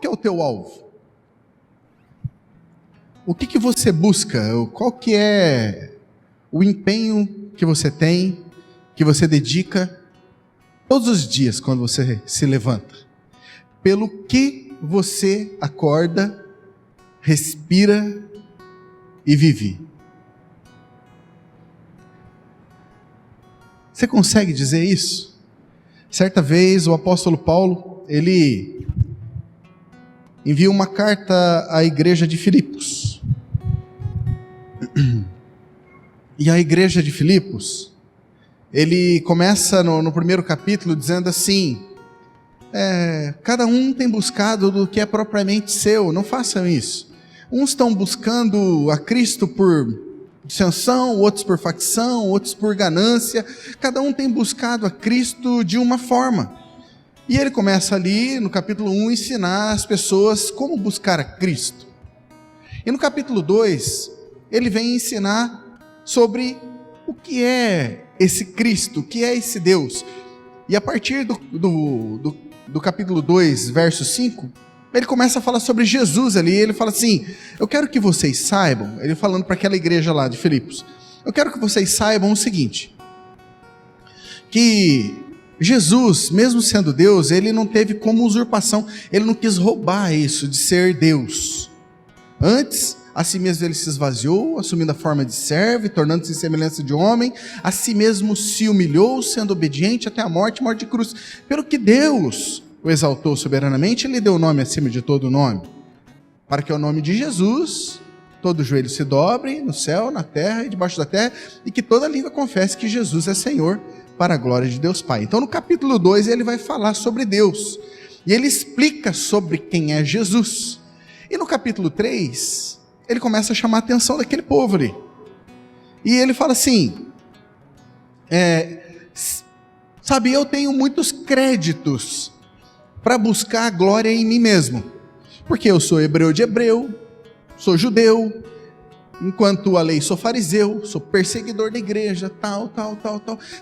que é o teu alvo? O que você busca? Qual que é o empenho que você tem, que você dedica todos os dias quando você se levanta? Pelo que você acorda, respira e vive? Você consegue dizer isso? Certa vez o apóstolo Paulo, ele envia uma carta à igreja de Filipos. E a igreja de Filipos, ele começa no primeiro capítulo dizendo assim: cada um tem buscado do que é propriamente seu, não façam isso. Uns estão buscando a Cristo por dissensão, outros por facção, outros por ganância. Cada um tem buscado a Cristo de uma forma. E ele começa ali no capítulo 1 ensinar as pessoas como buscar a Cristo. E no capítulo 2, ele vem ensinar sobre o que é esse Cristo, o que é esse Deus. E a partir do capítulo 2, verso 5, ele começa a falar sobre Jesus ali. Ele fala assim: eu quero que vocês saibam, ele falando para aquela igreja lá de Filipos, eu quero que vocês saibam o seguinte, que Jesus, mesmo sendo Deus, ele não teve como usurpação, ele não quis roubar isso de ser Deus. Antes, a si mesmo ele se esvaziou, assumindo a forma de servo, tornando-se em semelhança de homem, a si mesmo se humilhou, sendo obediente até a morte de cruz. Pelo que Deus o exaltou soberanamente, ele deu o nome acima de todo nome, para que ao nome de Jesus todo joelho se dobre, no céu, na terra e debaixo da terra, e que toda língua confesse que Jesus é Senhor, para a glória de Deus Pai. Então no capítulo 2 ele vai falar sobre Deus, e ele explica sobre quem é Jesus. E no capítulo 3, ele começa a chamar a atenção daquele povo ali. E ele fala assim, sabe, eu tenho muitos créditos para buscar a glória em mim mesmo, porque eu sou hebreu de hebreu, sou judeu, enquanto a lei sou fariseu, sou perseguidor da igreja, tal.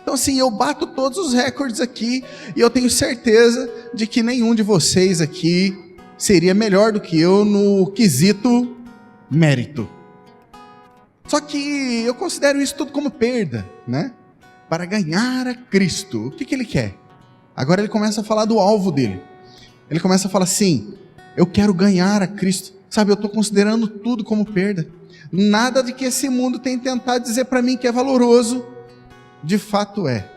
Então assim, eu bato todos os recordes aqui, e eu tenho certeza de que nenhum de vocês aqui seria melhor do que eu no quesito mérito. Só que eu considero isso tudo como perda, né? Para ganhar a Cristo. O que ele quer? Agora ele começa a falar do alvo dele. Ele começa a falar assim: eu quero ganhar a Cristo. Sabe, eu estou considerando tudo como perda. Nada de que esse mundo tem tentado dizer para mim que é valoroso, de fato é.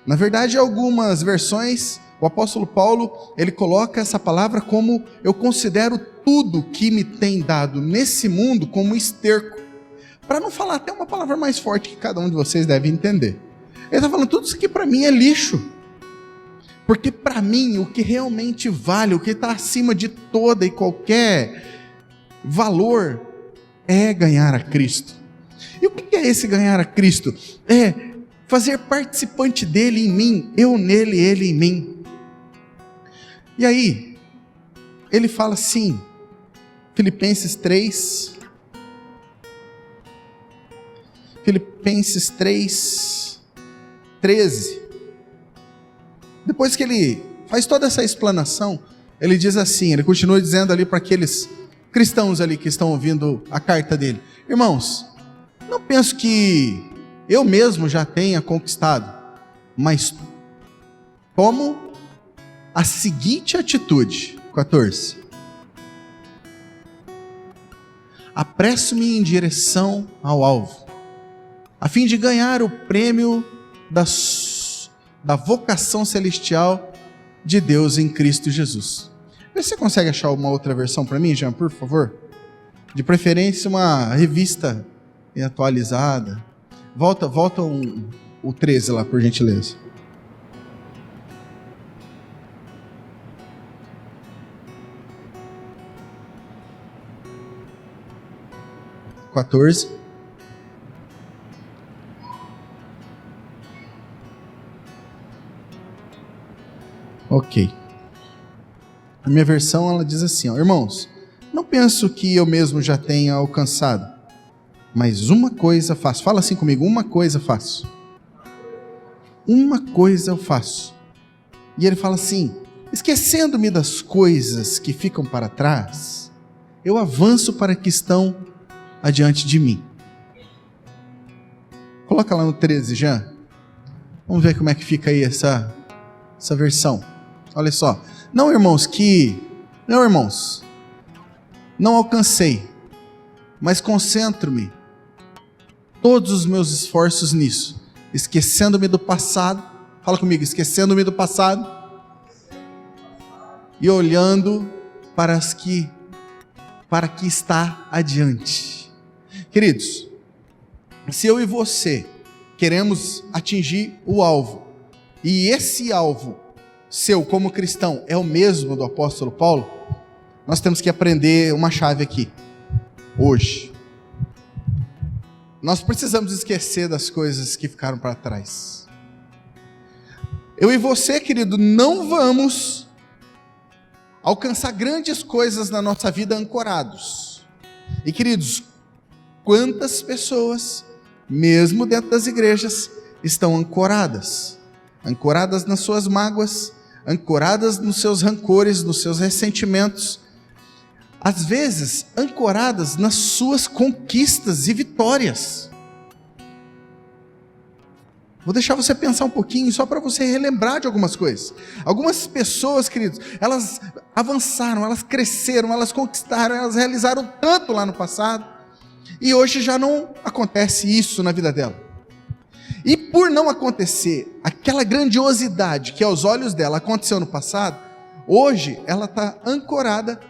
Na verdade, em algumas versões, o apóstolo Paulo, ele coloca essa palavra como: eu considero tudo que me tem dado nesse mundo como esterco. Para não falar até uma palavra mais forte que cada um de vocês deve entender. Ele está falando: tudo isso aqui para mim é lixo. Porque para mim, o que realmente vale, o que está acima de toda e qualquer valor, é ganhar a Cristo. E o que é esse ganhar a Cristo? É fazer participante dele em mim, eu nele, ele em mim. E aí, ele fala assim, Filipenses 3, Filipenses 3, 13. Depois que ele faz toda essa explanação, ele diz assim, ele continua dizendo ali para aqueles cristãos ali que estão ouvindo a carta dele: irmãos, não penso que eu mesmo já tenha conquistado, mas tomo a seguinte atitude, 14. Apresso-me em direção ao alvo, a fim de ganhar o prêmio da vocação celestial de Deus em Cristo Jesus. Você consegue achar uma outra versão para mim, Jean, por favor? De preferência uma revista atualizada. Volta o 13 lá, por gentileza. (14) Ok. A minha versão, ela diz assim, ó: irmãos, não penso que eu mesmo já tenha alcançado, mas uma coisa faço. Fala assim comigo: uma coisa faço. Uma coisa eu faço. E ele fala assim: esquecendo-me das coisas que ficam para trás, eu avanço para que estão adiante de mim. Coloca lá no 13, Jean. Vamos ver como é que fica aí essa versão. Olha só. Não, irmãos, não alcancei, mas concentro-me todos os meus esforços nisso, esquecendo-me do passado. Fala comigo, esquecendo-me do passado e olhando para que está adiante. Queridos, se eu e você queremos atingir o alvo, e esse alvo seu como cristão é o mesmo do apóstolo Paulo, nós temos que aprender uma chave aqui, hoje. Nós precisamos esquecer das coisas que ficaram para trás. Eu e você, querido, não vamos alcançar grandes coisas na nossa vida ancorados. E, queridos, quantas pessoas, mesmo dentro das igrejas, estão ancoradas nas suas mágoas, ancoradas nos seus rancores, nos seus ressentimentos, às vezes ancoradas nas suas conquistas e vitórias. Vou deixar você pensar um pouquinho, só para você relembrar de algumas coisas. Algumas pessoas, queridos, elas avançaram, elas cresceram, elas conquistaram, elas realizaram tanto lá no passado, e hoje já não acontece isso na vida dela. E por não acontecer aquela grandiosidade que aos olhos dela aconteceu no passado, hoje ela está ancorada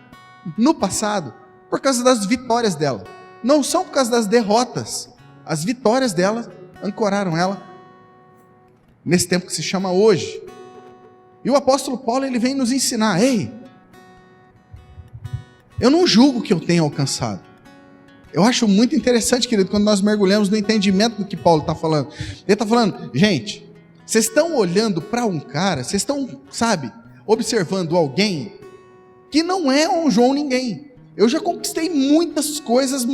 no passado por causa das vitórias dela. Não são por causa das derrotas. As vitórias dela ancoraram ela nesse tempo que se chama hoje. E o apóstolo Paulo, ele vem nos ensinar: ei, eu não julgo que eu tenha alcançado. Eu acho muito interessante, querido, quando nós mergulhamos no entendimento do que Paulo está falando. Ele está falando, gente, vocês estão olhando para um cara, vocês estão, observando alguém que não é um João ninguém. Eu já conquistei muitas coisas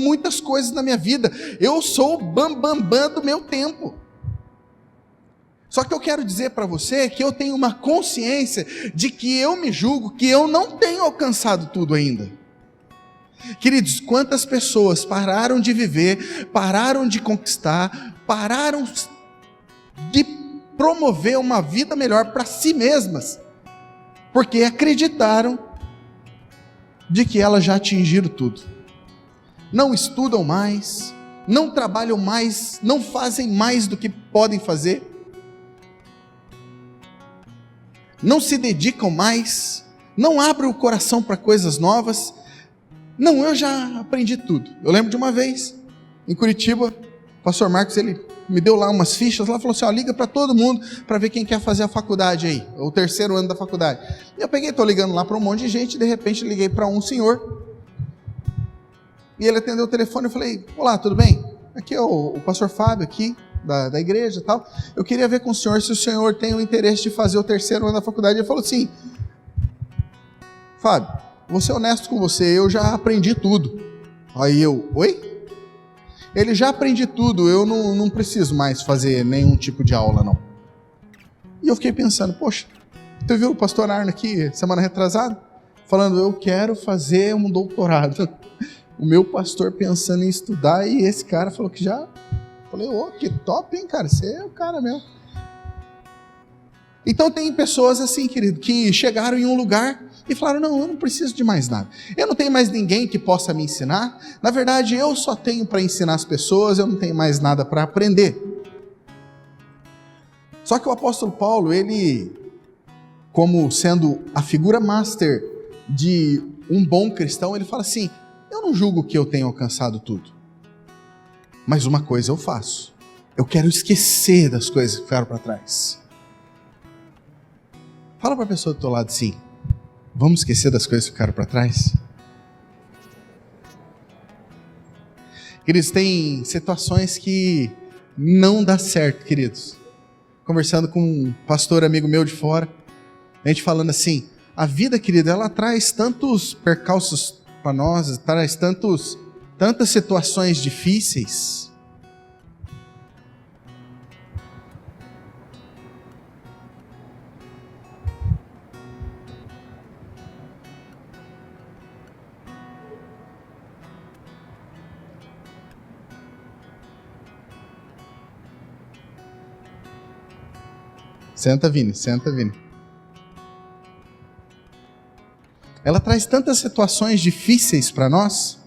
na minha vida. Eu sou o bambambam do meu tempo. Só que eu quero dizer para você que eu tenho uma consciência de que eu me julgo que eu não tenho alcançado tudo ainda. Queridos, quantas pessoas pararam de viver, pararam de conquistar, pararam de promover uma vida melhor para si mesmas, porque acreditaram de que elas já atingiram tudo. Não estudam mais, não trabalham mais, não fazem mais do que podem fazer, não se dedicam mais, não abrem o coração para coisas novas. Não, eu já aprendi tudo. Eu lembro de uma vez, em Curitiba, o pastor Marcos, ele me deu lá umas fichas, lá falou assim, liga para todo mundo, para ver quem quer fazer a faculdade aí, o terceiro ano da faculdade. E eu peguei, estou ligando lá para um monte de gente, de repente liguei para um senhor, e ele atendeu o telefone, eu falei, olá, tudo bem? Aqui é o pastor Fábio, aqui, da igreja e tal, eu queria ver com o senhor se o senhor tem o interesse de fazer o terceiro ano da faculdade. Ele falou assim, Fábio, vou ser honesto com você, eu já aprendi tudo. Aí eu, oi? Ele, já aprendi tudo, eu não preciso mais fazer nenhum tipo de aula, não. E eu fiquei pensando, poxa, tu viu o pastor Arno aqui, semana retrasada? Falando, eu quero fazer um doutorado. O meu pastor pensando em estudar, e esse cara falou que já... Falei, que top, hein, cara, você é o cara mesmo. Então tem pessoas assim, querido, que chegaram em um lugar e falaram, não, eu não preciso de mais nada. Eu não tenho mais ninguém que possa me ensinar. Na verdade, eu só tenho para ensinar as pessoas, eu não tenho mais nada para aprender. Só que o apóstolo Paulo, ele, como sendo a figura master de um bom cristão, ele fala assim, eu não julgo que eu tenha alcançado tudo. Mas uma coisa eu faço, eu quero esquecer das coisas que ficaram para trás. Fala para a pessoa do teu lado assim, vamos esquecer das coisas que ficaram para trás? Queridos, tem situações que não dá certo, queridos. Conversando com um pastor amigo meu de fora, a gente falando assim, a vida, querido, ela traz tantos percalços para nós, traz tantas situações difíceis. Senta, Vini, senta, Vini. Ela traz tantas situações difíceis para nós,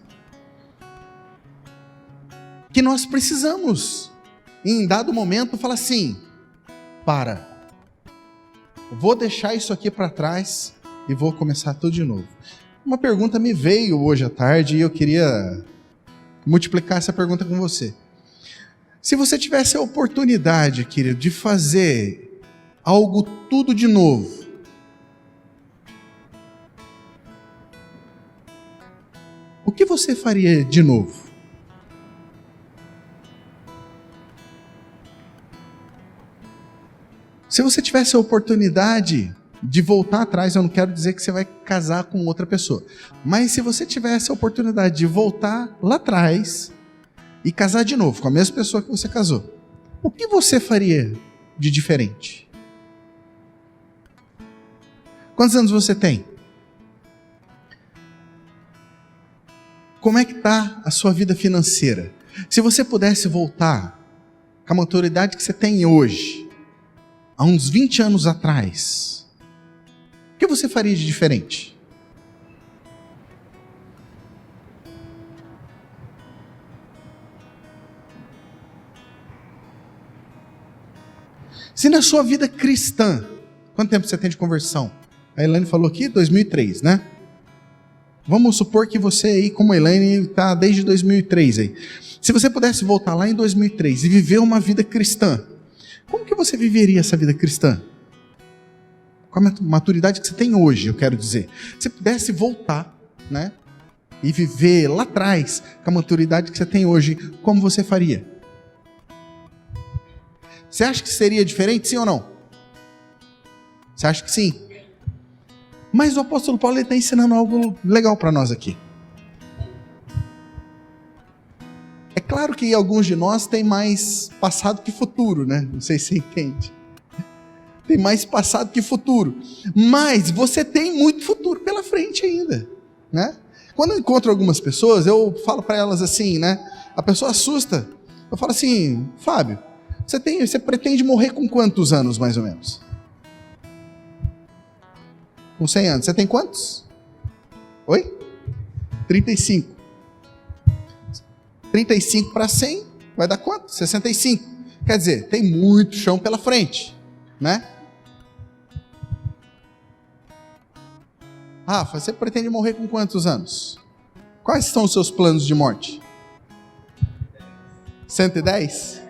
que nós precisamos, em dado momento, falar assim, vou deixar isso aqui para trás e vou começar tudo de novo. Uma pergunta me veio hoje à tarde e eu queria multiplicar essa pergunta com você. Se você tivesse a oportunidade, querido, de fazer algo tudo de novo, o que você faria de novo? Se você tivesse a oportunidade de voltar atrás, eu não quero dizer que você vai casar com outra pessoa, mas se você tivesse a oportunidade de voltar lá atrás e casar de novo com a mesma pessoa que você casou, o que você faria de diferente? Quantos anos você tem? Como é que está a sua vida financeira? Se você pudesse voltar com a maturidade que você tem hoje, há uns 20 anos atrás, o que você faria de diferente? Se na sua vida cristã, quanto tempo você tem de conversão? A Elaine falou aqui, 2003, né? Vamos supor que você aí, como a Elaine, está desde 2003 aí. Se você pudesse voltar lá em 2003 e viver uma vida cristã, como que você viveria essa vida cristã? Com a maturidade que você tem hoje, eu quero dizer. Se pudesse voltar, né? E viver lá atrás, com a maturidade que você tem hoje, como você faria? Você acha que seria diferente, sim ou não? Você acha que sim? Mas o apóstolo Paulo está ensinando algo legal para nós aqui. É claro que alguns de nós têm mais passado que futuro, né? Não sei se você entende. Tem mais passado que futuro. Mas você tem muito futuro pela frente ainda, né? Quando eu encontro algumas pessoas, eu falo para elas assim, né? A pessoa assusta. Eu falo assim, Fábio, você pretende morrer com quantos anos, mais ou menos? Com 100 anos. Você tem quantos? Oi? 35. 35 para 100 vai dar quanto? 65. Quer dizer, tem muito chão pela frente, né? Rafa, você pretende morrer com quantos anos? Quais são os seus planos de morte? 110?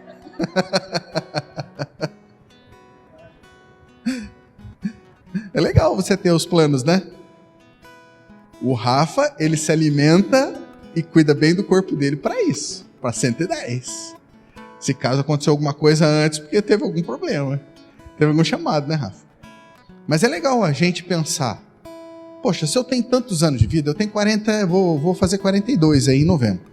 É legal você ter os planos, né? O Rafa, ele se alimenta e cuida bem do corpo dele para isso, para 110. Se caso aconteceu alguma coisa antes, porque teve algum problema, teve algum chamado, né, Rafa? Mas é legal a gente pensar, poxa, se eu tenho tantos anos de vida, eu tenho 40, vou fazer 42 aí em novembro.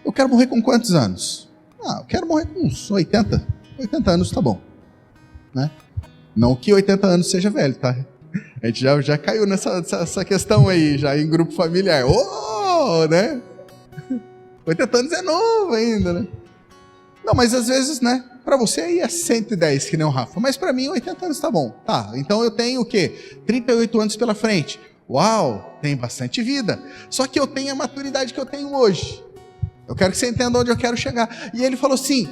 Eu quero morrer com quantos anos? Eu quero morrer com uns 80. 80 anos tá bom, né? Não que 80 anos seja velho, tá? A gente já caiu nessa questão aí, já em grupo familiar. Né? 80 anos é novo ainda, né? Não, mas às vezes, né? Para você aí é 110, que nem o Rafa. Mas para mim 80 anos tá bom. Tá, então eu tenho o quê? 38 anos pela frente. Uau, tem bastante vida. Só que eu tenho a maturidade que eu tenho hoje. Eu quero que você entenda onde eu quero chegar. E ele falou assim,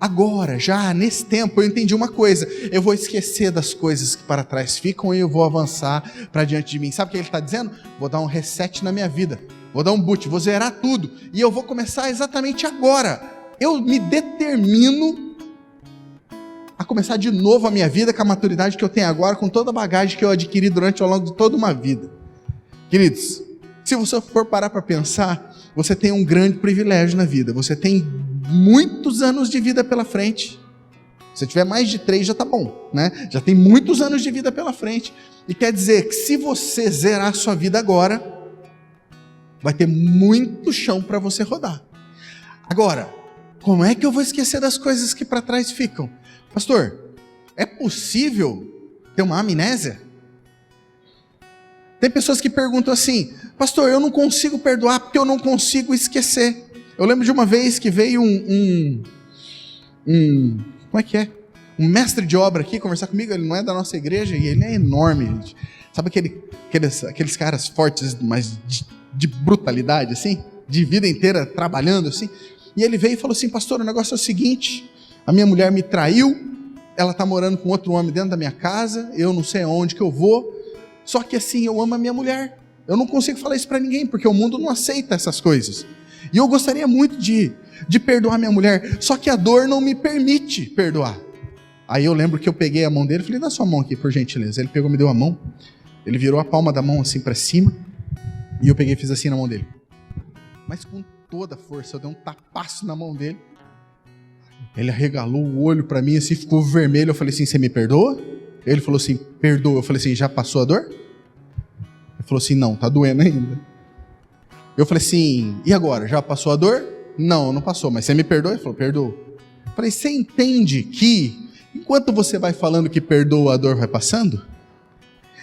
agora, já nesse tempo, eu entendi uma coisa. Eu vou esquecer das coisas que para trás ficam e eu vou avançar para diante de mim. Sabe o que ele está dizendo? Vou dar um reset na minha vida. Vou dar um boot, vou zerar tudo. E eu vou começar exatamente agora. Eu me determino a começar de novo a minha vida com a maturidade que eu tenho agora, com toda a bagagem que eu adquiri durante ao longo de toda uma vida. Queridos, se você for parar para pensar, você tem um grande privilégio na vida. Você tem muitos anos de vida pela frente. Se tiver mais de 3 já tá bom, né? Já tem muitos anos de vida pela frente. E quer dizer que se você zerar a sua vida agora, vai ter muito chão para você rodar. Agora, como é que eu vou esquecer das coisas que para trás ficam? Pastor, é possível ter uma amnésia? Tem pessoas que perguntam assim, pastor, eu não consigo perdoar porque eu não consigo esquecer. Eu lembro de uma vez que veio um Como é que é? Um mestre de obra aqui conversar comigo, ele não é da nossa igreja e ele é enorme, gente. Sabe aqueles caras fortes, mas de brutalidade, assim? De vida inteira trabalhando, assim? E ele veio e falou assim: pastor, o negócio é o seguinte, a minha mulher me traiu, ela está morando com outro homem dentro da minha casa, eu não sei aonde que eu vou, só que assim, eu amo a minha mulher. Eu não consigo falar isso para ninguém, porque o mundo não aceita essas coisas. E eu gostaria muito de perdoar minha mulher, só que a dor não me permite perdoar. Aí eu lembro que eu peguei a mão dele e falei: dá sua mão aqui, por gentileza. Ele pegou, me deu a mão, ele virou a palma da mão assim para cima, e eu peguei e fiz assim na mão dele. Mas com toda a força, eu dei um tapaço na mão dele. Ele arregalou o olho para mim assim, ficou vermelho. Eu falei assim: você me perdoa? Ele falou assim: perdoa. Eu falei assim: já passou a dor? Ele falou assim: não, tá doendo ainda. Eu falei assim: e agora? Já passou a dor? Não, não passou, mas você me perdoa? Ele falou: perdoa. Eu falei: você entende que enquanto você vai falando que perdoa, a dor vai passando?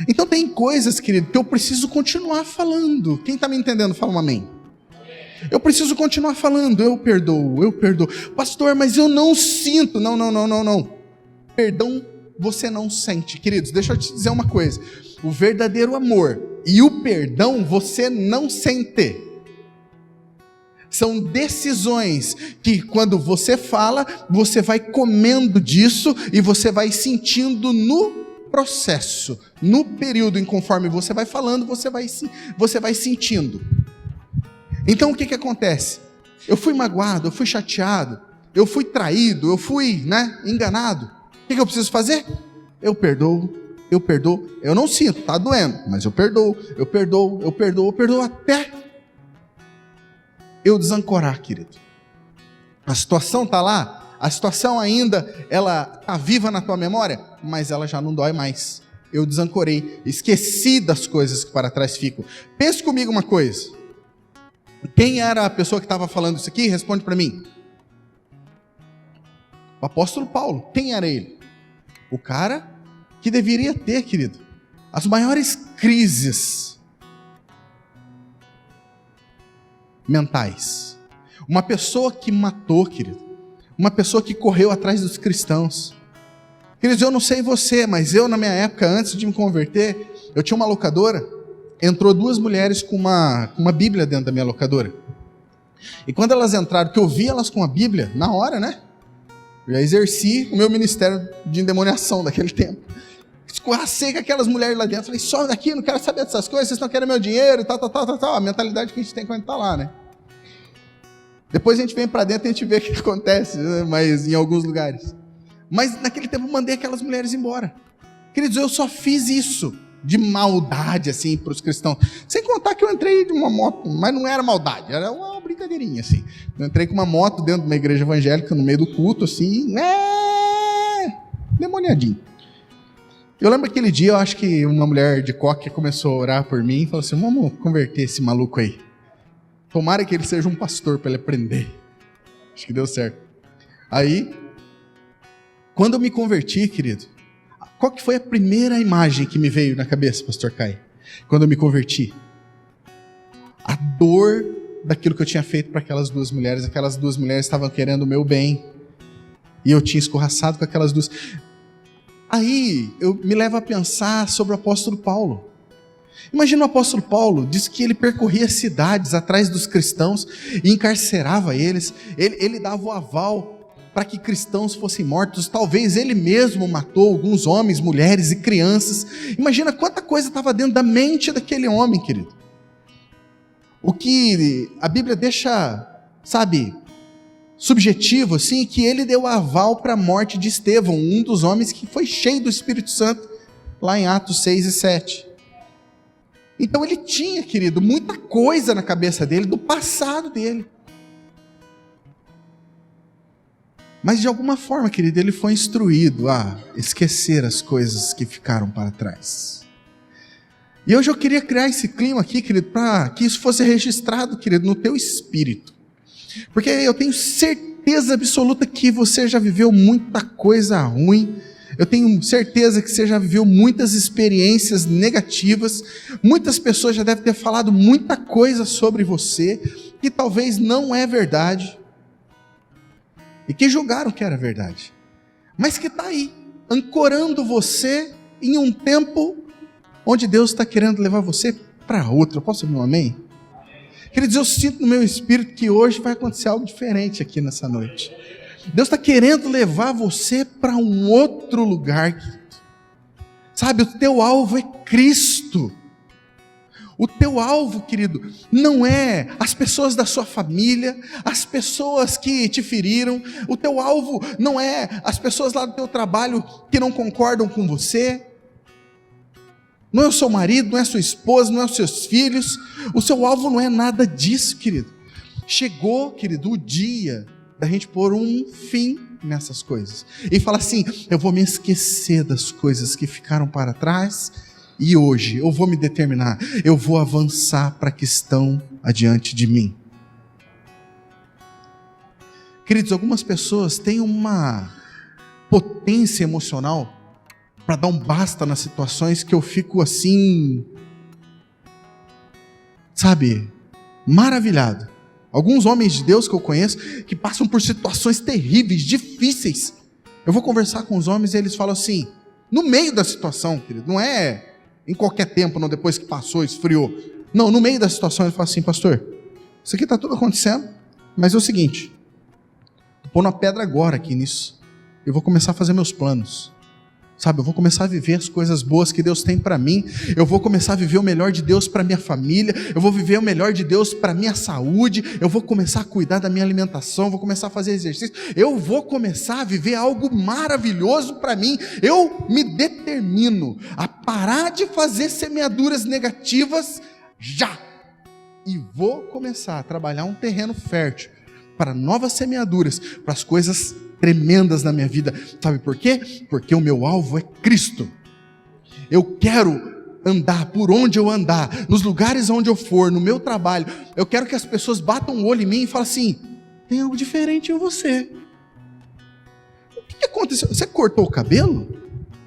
Então tem coisas, querido, que eu preciso continuar falando. Quem está me entendendo, fala um amém. Eu preciso continuar falando: eu perdoo, eu perdoo. Pastor, mas eu não sinto. Não. Perdão você não sente. Queridos, deixa eu te dizer uma coisa. O verdadeiro amor e o perdão você não sente. São decisões que quando você fala, você vai comendo disso e você vai sentindo no processo, no período em conforme você vai falando, você vai sentindo. Então o que acontece? Eu fui magoado, eu fui chateado, eu fui traído, eu fui enganado. O que eu preciso fazer? Eu perdoo. Eu não sinto, está doendo, mas eu perdoo até eu desancorar, querido. A situação está lá, a situação ainda, ela está viva na tua memória, mas ela já não dói mais. Eu desancorei, esqueci das coisas que para trás ficam. Pense comigo uma coisa. Quem era a pessoa que estava falando isso aqui? Responde para mim. O apóstolo Paulo. Quem era ele? O cara que deveria ter, querido, as maiores crises mentais. Uma pessoa que matou, querido. Uma pessoa que correu atrás dos cristãos. Queridos, eu não sei você, mas eu na minha época, antes de me converter, eu tinha uma locadora. Entrou 2 mulheres com uma Bíblia dentro da minha locadora. E quando elas entraram, que eu vi elas com a Bíblia, na hora, eu já exerci o meu ministério de endemoniação daquele tempo. Escorracei com aquelas mulheres lá dentro. Falei: sobe daqui, não quero saber dessas coisas, vocês não querem meu dinheiro, tal. A mentalidade que a gente tem quando está lá, Depois a gente vem para dentro e a gente vê o que acontece, mas em alguns lugares. Mas naquele tempo eu mandei aquelas mulheres embora. Queridos, eu só fiz isso de maldade, assim, para os cristãos. Sem contar que eu entrei de uma moto, mas não era maldade, era uma brincadeirinha, assim. Eu entrei com uma moto dentro de uma igreja evangélica, no meio do culto, assim, demoniadinho. Eu lembro aquele dia, eu acho que uma mulher de coque começou a orar por mim e falou assim: vamos converter esse maluco aí. Tomara que ele seja um pastor para ele aprender. Acho que deu certo. Aí, quando eu me converti, querido, qual que foi a primeira imagem que me veio na cabeça, pastor Caio? Quando eu me converti? A dor daquilo que eu tinha feito para aquelas 2 mulheres. Aquelas 2 mulheres estavam querendo o meu bem. E eu tinha escorraçado com aquelas 2. Aí, me leva a pensar sobre o apóstolo Paulo. Imagina o apóstolo Paulo, diz que ele percorria cidades atrás dos cristãos e encarcerava eles. Ele dava o aval para que cristãos fossem mortos. Talvez ele mesmo matou alguns homens, mulheres e crianças. Imagina quanta coisa estava dentro da mente daquele homem, querido. O que a Bíblia deixa, subjetivo, assim, que ele deu aval para a morte de Estevão, um dos homens que foi cheio do Espírito Santo, lá em Atos 6 e 7. Então ele tinha, querido, muita coisa na cabeça dele, do passado dele. Mas de alguma forma, querido, ele foi instruído a esquecer as coisas que ficaram para trás. E hoje eu queria criar esse clima aqui, querido, para que isso fosse registrado, querido, no teu espírito. Porque eu tenho certeza absoluta que você já viveu muita coisa ruim. Eu tenho certeza que você já viveu muitas experiências negativas. Muitas pessoas já devem ter falado muita coisa sobre você que talvez não é verdade. E que julgaram que era verdade. mas que está aí, ancorando você em um tempo onde Deus está querendo levar você para outro. Eu posso ouvir um amém? Queridos, eu sinto no meu espírito que hoje vai acontecer algo diferente aqui nessa noite. Deus está querendo levar você para um outro lugar, querido. Sabe, o teu alvo é Cristo. O teu alvo, querido, não é as pessoas da sua família, as pessoas que te feriram. O teu alvo não é as pessoas lá do teu trabalho que não concordam com você. Não é o seu marido, não é a sua esposa, não é os seus filhos. O seu alvo não é nada disso, querido. Chegou, querido, o dia da gente pôr um fim nessas coisas. E falar assim, eu vou me esquecer das coisas que ficaram para trás. E hoje eu vou me determinar, eu vou avançar para que estão adiante de mim. Queridos, algumas pessoas têm uma potência emocional para dar um basta nas situações que eu fico assim, sabe, maravilhado. Alguns homens de Deus que eu conheço, que passam por situações terríveis, difíceis. Eu vou conversar com os homens e eles falam assim, no meio da situação, querido, não é em qualquer tempo, não depois que passou, esfriou. Não, no meio da situação ele fala assim, pastor, isso aqui está tudo acontecendo, mas é o seguinte, estou pondo a pedra agora aqui nisso, eu vou começar a fazer meus planos. Sabe, eu vou começar a viver as coisas boas que Deus tem para mim, eu vou começar a viver o melhor de Deus para minha família, eu vou viver o melhor de Deus para minha saúde, eu vou começar a cuidar da minha alimentação, vou começar a fazer exercício, eu vou começar a viver algo maravilhoso para mim. Eu me determino a parar de fazer semeaduras negativas já, e vou começar a trabalhar um terreno fértil para novas semeaduras, para as coisas tremendas na minha vida. Sabe por quê? Porque o meu alvo é Cristo. Eu quero andar por onde eu andar, nos lugares onde eu for, no meu trabalho. Eu quero que as pessoas batam o olho em mim e falem assim, tem algo diferente em você. O que aconteceu? Você cortou o cabelo?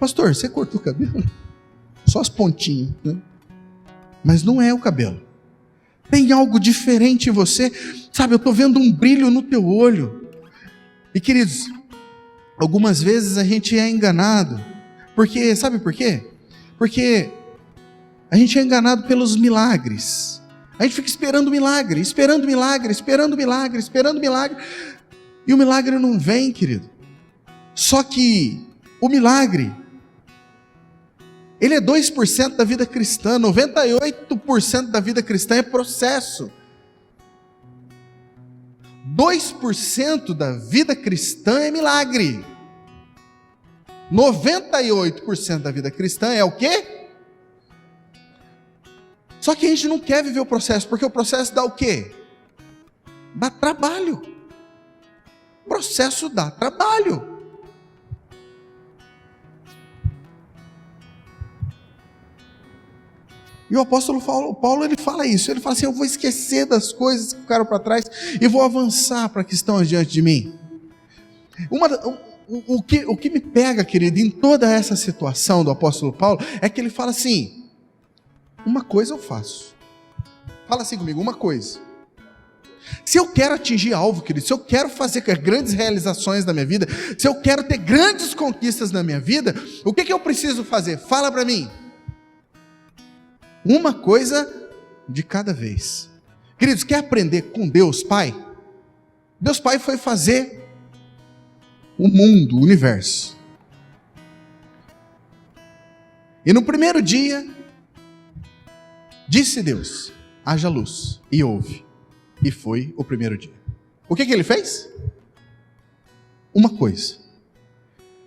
Pastor, você cortou o cabelo? Só as pontinhas, né? Mas não é o cabelo. Tem algo diferente em você. Sabe, eu estou vendo um brilho no teu olho. E queridos, algumas vezes a gente é enganado, porque, sabe por quê? Porque a gente é enganado pelos milagres, a gente fica esperando milagre, esperando milagre, esperando milagre, esperando milagre, e o milagre não vem, querido. Só que o milagre, ele é 2% da vida cristã, 98% da vida cristã é processo. 2% da vida cristã é milagre. 98% da vida cristã é o quê? Só que a gente não quer viver o processo, porque o processo dá o quê? Dá trabalho. O processo dá trabalho. E o apóstolo Paulo, ele fala isso, ele fala assim, eu vou esquecer das coisas que ficaram para trás e vou avançar para que estão diante de mim. O que me pega, querido, em toda essa situação do apóstolo Paulo, é que ele fala assim, uma coisa eu faço. Fala assim comigo, uma coisa. Se eu quero atingir alvo, querido, se eu quero fazer grandes realizações na minha vida, se eu quero ter grandes conquistas na minha vida, o que eu preciso fazer? Fala para mim. Uma coisa de cada vez. Queridos, quer aprender com Deus Pai? Deus Pai foi fazer o mundo, o universo. E no primeiro dia, disse Deus, haja luz, e houve. E foi o primeiro dia. O que ele fez? Uma coisa.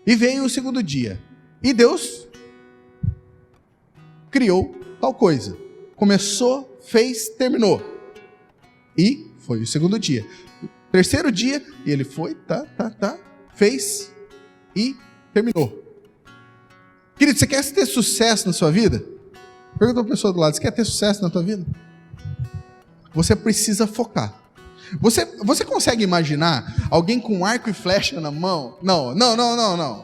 E veio o segundo dia. E Deus criou tal coisa. Começou, fez, terminou. E foi o segundo dia. O terceiro dia, e ele foi, fez e terminou. Querido, você quer ter sucesso na sua vida? Pergunta para a pessoa do lado, você quer ter sucesso na tua vida? Você precisa focar. Você consegue imaginar alguém com arco e flecha na mão? Não.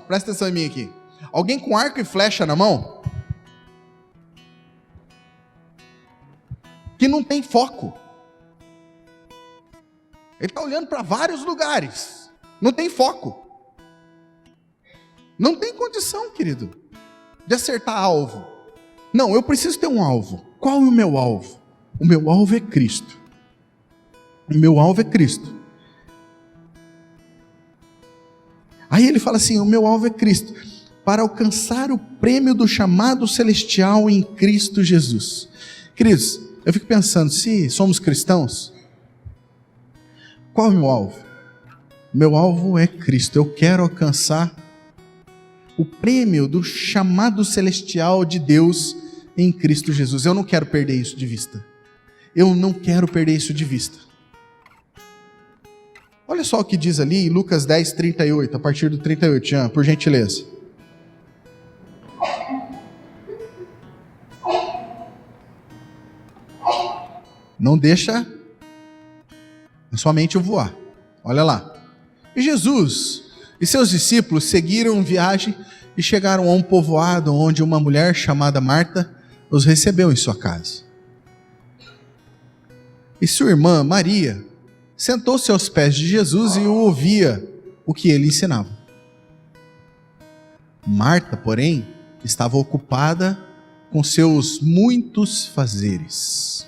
Presta atenção em mim aqui. Alguém com arco e flecha na mão que não tem foco. Ele está olhando para vários lugares. Não tem foco. Não tem condição, querido, de acertar alvo. Não, eu preciso ter um alvo. Qual é o meu alvo? O meu alvo é Cristo. O meu alvo é Cristo. Aí ele fala assim, o meu alvo é Cristo, para alcançar o prêmio do chamado celestial em Cristo Jesus. Queridos, eu fico pensando, se somos cristãos, qual é o meu alvo? Meu alvo é Cristo. Eu quero alcançar o prêmio do chamado celestial de Deus em Cristo Jesus. Eu não quero perder isso de vista. Eu não quero perder isso de vista. Olha só o que diz ali em Lucas 10, 38, a partir do 38, Jean, por gentileza. Não deixa a sua mente voar. Olha lá. E Jesus e seus discípulos seguiram viagem e chegaram a um povoado onde uma mulher chamada Marta os recebeu em sua casa. E sua irmã Maria sentou-se aos pés de Jesus e ouvia o que ele ensinava. Marta, porém, estava ocupada com seus muitos fazeres.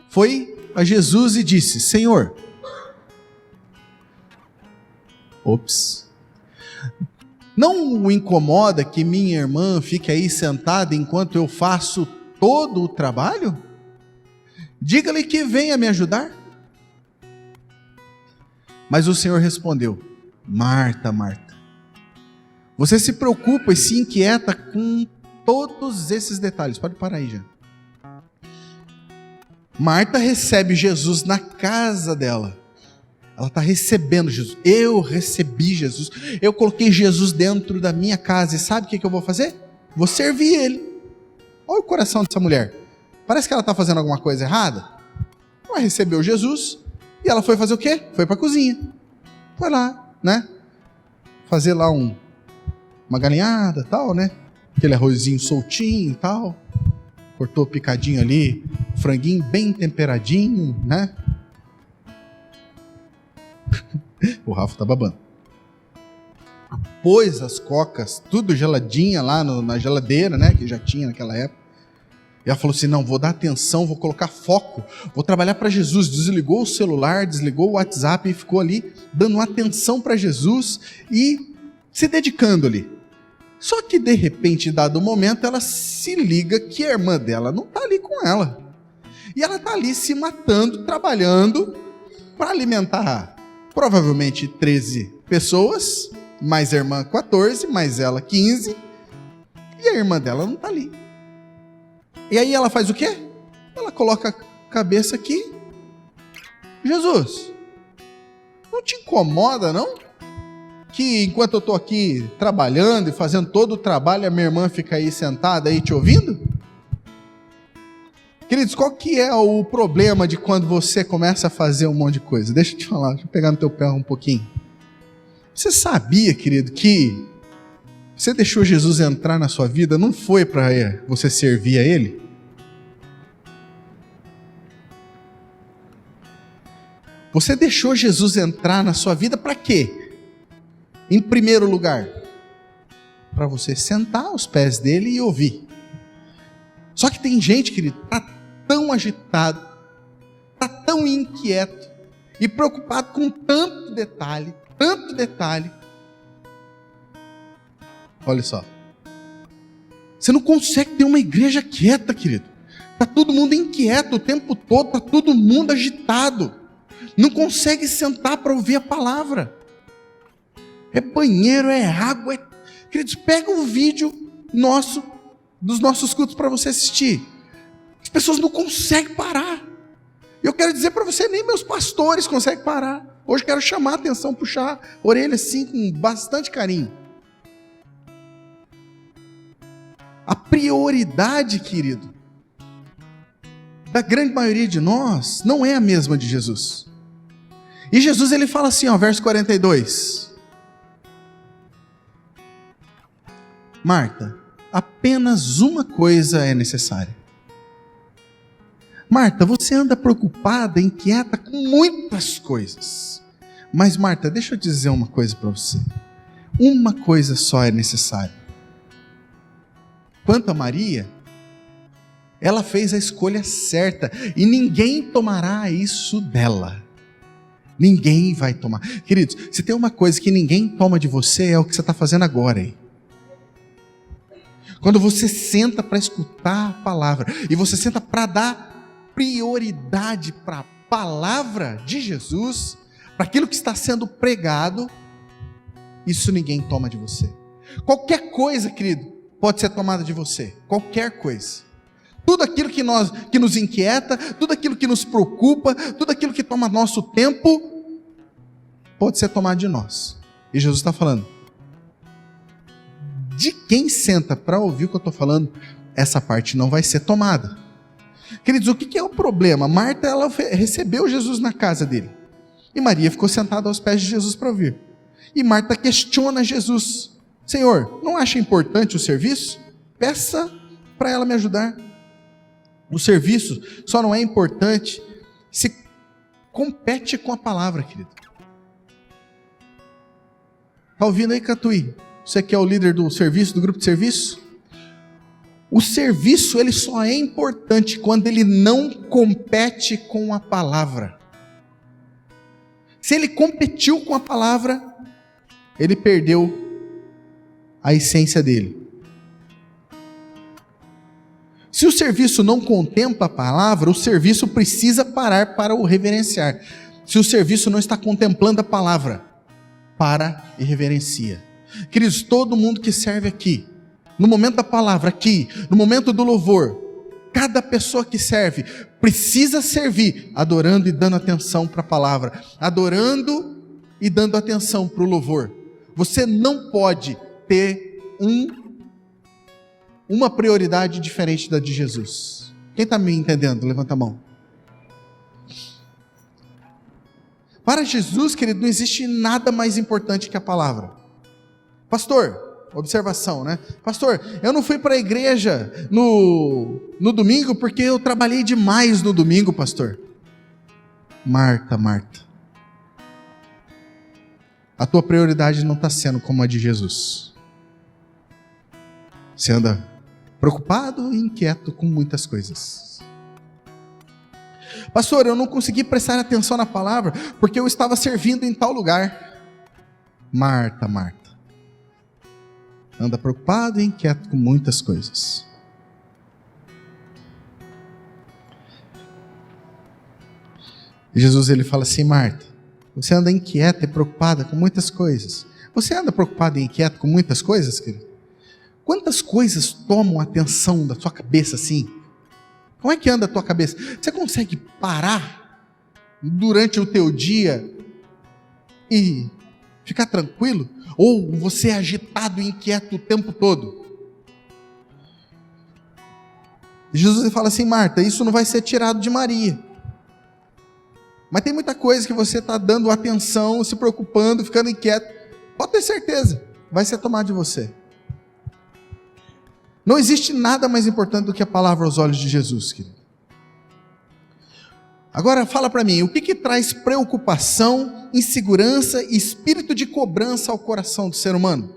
Foi a Jesus e disse, Senhor, não o incomoda que minha irmã fique aí sentada enquanto eu faço todo o trabalho? Diga-lhe que venha me ajudar. Mas o Senhor respondeu, Marta, Marta, você se preocupa e se inquieta com todos esses detalhes. Pode parar aí já. Marta recebe Jesus na casa dela. Ela está recebendo Jesus. Eu recebi Jesus. Eu coloquei Jesus dentro da minha casa. E sabe o que eu vou fazer? Vou servir ele. Olha o coração dessa mulher. Parece que ela está fazendo alguma coisa errada. Ela recebeu Jesus. E ela foi fazer o quê? Foi para a cozinha. Foi lá, né? Fazer lá uma galinhada, tal, né? Aquele arrozinho soltinho e tal. Cortou picadinho ali. Franguinho bem temperadinho, né? O Rafa tá babando. Pôs as cocas, tudo geladinha lá na geladeira, né? Que já tinha naquela época. E ela falou assim, não, vou dar atenção, vou colocar foco, vou trabalhar para Jesus. Desligou o celular, desligou o WhatsApp e ficou ali dando atenção para Jesus e se dedicando ali. Só que de repente, dado o momento, ela se liga que a irmã dela não tá ali com ela. E ela tá ali se matando, trabalhando para alimentar provavelmente 13 pessoas, mais a irmã 14, mais ela 15, e a irmã dela não tá ali. E aí ela faz o quê? Ela coloca a cabeça aqui. Jesus, não te incomoda não? Que enquanto eu estou aqui trabalhando e fazendo todo o trabalho, a minha irmã fica aí sentada aí te ouvindo? Queridos, qual que é o problema de quando você começa a fazer um monte de coisa? Deixa eu te falar, deixa eu pegar no teu pé um pouquinho. Você sabia, querido, que você deixou Jesus entrar na sua vida, não foi para você servir a Ele? Você deixou Jesus entrar na sua vida para quê? Em primeiro lugar, para você sentar aos pés dele e ouvir. Só que tem gente, querido, está tão agitado, está tão inquieto e preocupado com tanto detalhe. Olha só. Você não consegue ter uma igreja quieta, querido. Está todo mundo inquieto o tempo todo, está todo mundo agitado. Não consegue sentar para ouvir a palavra. É banheiro, é água. Queridos, pega um vídeo nosso, dos nossos cultos para você assistir. As pessoas não conseguem parar. Eu quero dizer para você, nem meus pastores conseguem parar. Hoje quero chamar a atenção, puxar a orelha assim com bastante carinho. A prioridade, querido, da grande maioria de nós não é a mesma de Jesus. E Jesus ele fala assim, ó, verso 42. Marta, apenas uma coisa é necessária. Marta, você anda preocupada, inquieta com muitas coisas. Mas Marta, deixa eu dizer uma coisa para você. Uma coisa só é necessária. Quanto a Maria, ela fez a escolha certa e ninguém tomará isso dela. Ninguém vai tomar. Queridos, se tem uma coisa que ninguém toma de você, é o que você está fazendo agora aí. Quando você senta para escutar a palavra e você senta para dar prioridade para a palavra de Jesus, para aquilo que está sendo pregado, isso ninguém toma de você. Qualquer coisa, querido, pode ser tomada de você. Qualquer coisa. Tudo aquilo que nos inquieta, tudo aquilo que nos preocupa, tudo aquilo que toma nosso tempo, pode ser tomado de nós. E Jesus está falando, de quem senta para ouvir o que eu estou falando, essa parte não vai ser tomada. Queridos, o que é o problema? Marta, ela recebeu Jesus na casa dele. E Maria ficou sentada aos pés de Jesus para ouvir. E Marta questiona Jesus. Senhor, não acha importante o serviço? Peça para ela me ajudar. O serviço só não é importante se compete com a palavra, querido. Está ouvindo aí, Catuí? Você que é o líder do serviço, do grupo de serviço? O serviço, ele só é importante quando ele não compete com a palavra. Se ele competiu com a palavra, ele perdeu a essência dele. Se o serviço não contempla a palavra, o serviço precisa parar para o reverenciar. Se o serviço não está contemplando a palavra, para e reverencia. Queridos, todo mundo que serve aqui, no momento da palavra aqui, no momento do louvor, cada pessoa que serve precisa servir adorando e dando atenção para a palavra, adorando e dando atenção para o louvor. Você não pode ter uma prioridade diferente da de Jesus. Quem está me entendendo? Levanta a mão. Para Jesus, querido, não existe nada mais importante que a palavra. Pastor, observação, né? Pastor, eu não fui para a igreja no domingo porque eu trabalhei demais no domingo, pastor. Marta, a tua prioridade não está sendo como a de Jesus. Você anda preocupado e inquieto com muitas coisas. Pastor, eu não consegui prestar atenção na palavra porque eu estava servindo em tal lugar. Marta, anda preocupado e inquieto com muitas coisas. E Jesus, ele fala assim, Marta, você anda inquieta e preocupada com muitas coisas. Você anda preocupado e inquieto com muitas coisas, querido? Quantas coisas tomam a atenção da sua cabeça assim? Como é que anda a tua cabeça? Você consegue parar durante o teu dia e ficar tranquilo? Ou você é agitado e inquieto o tempo todo? Jesus fala assim, Marta, isso não vai ser tirado de Maria. Mas tem muita coisa que você está dando atenção, se preocupando, ficando inquieto. Pode ter certeza, vai ser tomado de você. Não existe nada mais importante do que a palavra aos olhos de Jesus, querido. Agora fala para mim, o que traz preocupação, insegurança e espírito de cobrança ao coração do ser humano?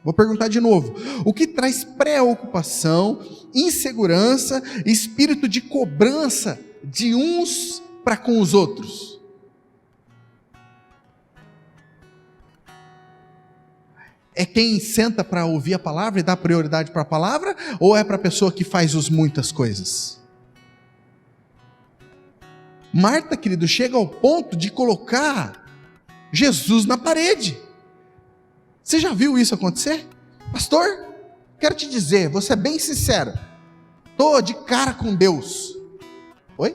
Vou perguntar de novo. O que traz preocupação, insegurança e espírito de cobrança de uns para com os outros? É quem senta para ouvir a palavra e dá prioridade para a palavra? Ou é para a pessoa que faz muitas coisas? Marta, querido, chega ao ponto de colocar Jesus na parede. Você já viu isso acontecer? Pastor, quero te dizer, vou ser bem sincero. Estou de cara com Deus. Oi?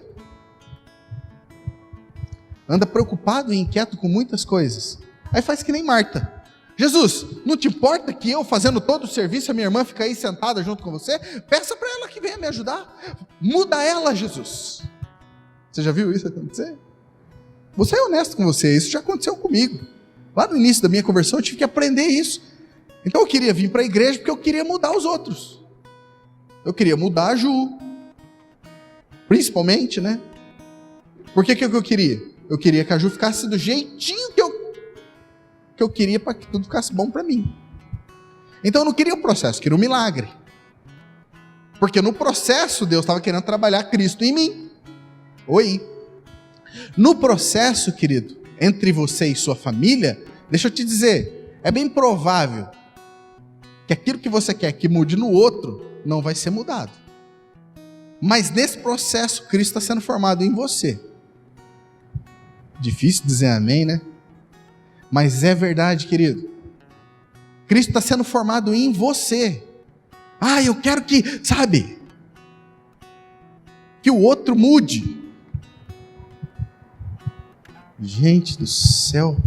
Anda preocupado e inquieto com muitas coisas. Aí faz que nem Marta. Jesus, não te importa que eu fazendo todo o serviço, a minha irmã fica aí sentada junto com você? Peça para ela que venha me ajudar. Muda ela, Jesus. Você já viu isso acontecer? Vou ser honesto com você, isso já aconteceu comigo. Lá no início da minha conversão eu tive que aprender isso. Então eu queria vir para a igreja porque eu queria mudar os outros. Eu queria mudar a Ju. Principalmente, né? Por que eu queria? Eu queria que a Ju ficasse do jeitinho que eu que eu queria para que tudo ficasse bom para mim. Então eu não queria o processo, eu queria o milagre. Porque no processo Deus estava querendo trabalhar Cristo em mim. Oi. No processo, querido, entre você e sua família, deixa eu te dizer, é bem provável que aquilo que você quer que mude no outro, não vai ser mudado. Mas nesse processo, Cristo está sendo formado em você. Difícil dizer amém, né? Mas é verdade, querido. Cristo está sendo formado em você. Ah, eu quero que, sabe, que o outro mude. Gente do céu,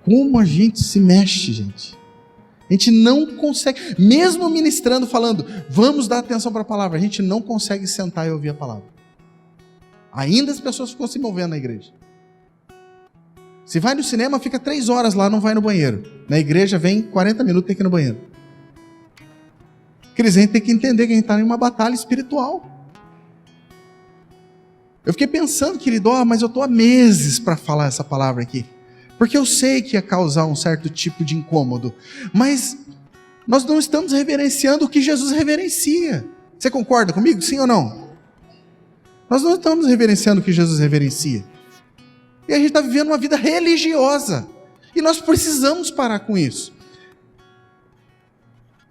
como a gente se mexe, gente. A gente não consegue, mesmo ministrando, falando, vamos dar atenção para a palavra, a gente não consegue sentar e ouvir a palavra. Ainda as pessoas ficam se movendo na igreja. Se vai no cinema, fica 3 horas lá, não vai no banheiro. Na igreja vem 40 minutos, tem que ir no banheiro. Quer dizer, a gente tem que entender que a gente está em uma batalha espiritual. Eu fiquei pensando, querido, mas eu estou há meses para falar essa palavra aqui. Porque eu sei que ia causar um certo tipo de incômodo. Mas nós não estamos reverenciando o que Jesus reverencia. Você concorda comigo? Sim ou não? Nós não estamos reverenciando o que Jesus reverencia. E a gente está vivendo uma vida religiosa. E nós precisamos parar com isso.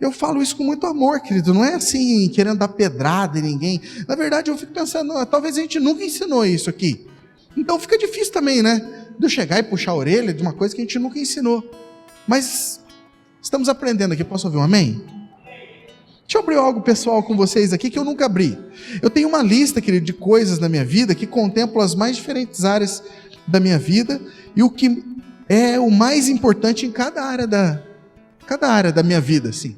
Eu falo isso com muito amor, querido. Não é assim, querendo dar pedrada em ninguém. Na verdade, eu fico pensando, talvez a gente nunca ensinou isso aqui. Então fica difícil também, né? De eu chegar e puxar a orelha de uma coisa que a gente nunca ensinou. Mas estamos aprendendo aqui. Posso ouvir um amém? Deixa eu abrir algo pessoal com vocês aqui que eu nunca abri. Eu tenho uma lista, querido, de coisas na minha vida que contemplam as mais diferentes áreas da minha vida e o que é o mais importante em cada área da minha vida, assim.